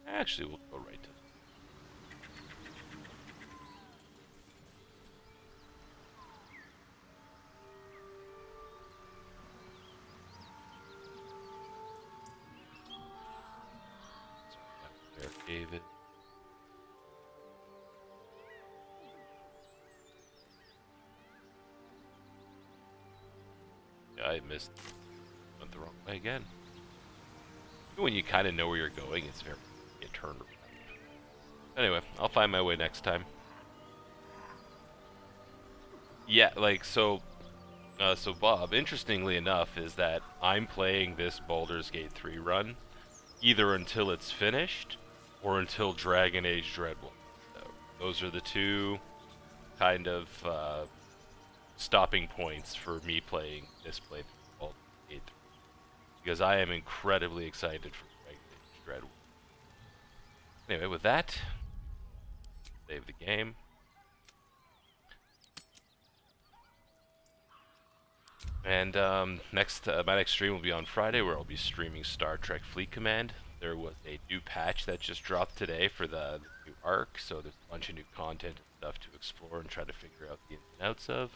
Actually, we'll go right to there, David. Yeah, I missed. Went the wrong way again. Even when you kind of know where you're going, it's very get turned around. Anyway, I'll find my way next time. Yeah, like so Bob, interestingly enough, is that I'm playing this Baldur's Gate 3 run either until it's finished or until Dragon Age Dreadwolf. So those are the two kind of stopping points for me playing this playthrough of Baldur's Gate 3. Because I am incredibly excited for Dragon Age Dreadwolf. Anyway, with that, save the game. And my next stream will be on Friday, where I'll be streaming Star Trek Fleet Command. There was a new patch that just dropped today for the new arc, so there's a bunch of new content and stuff to explore and try to figure out the ins and outs of.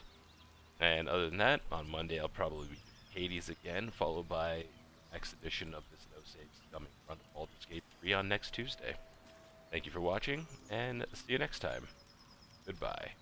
And other than that, on Monday I'll probably be doing Hades again, followed by next edition of this No Save Scumming run of Baldur's Gate 3 on next Tuesday. Thank you for watching, and see you next time. Goodbye.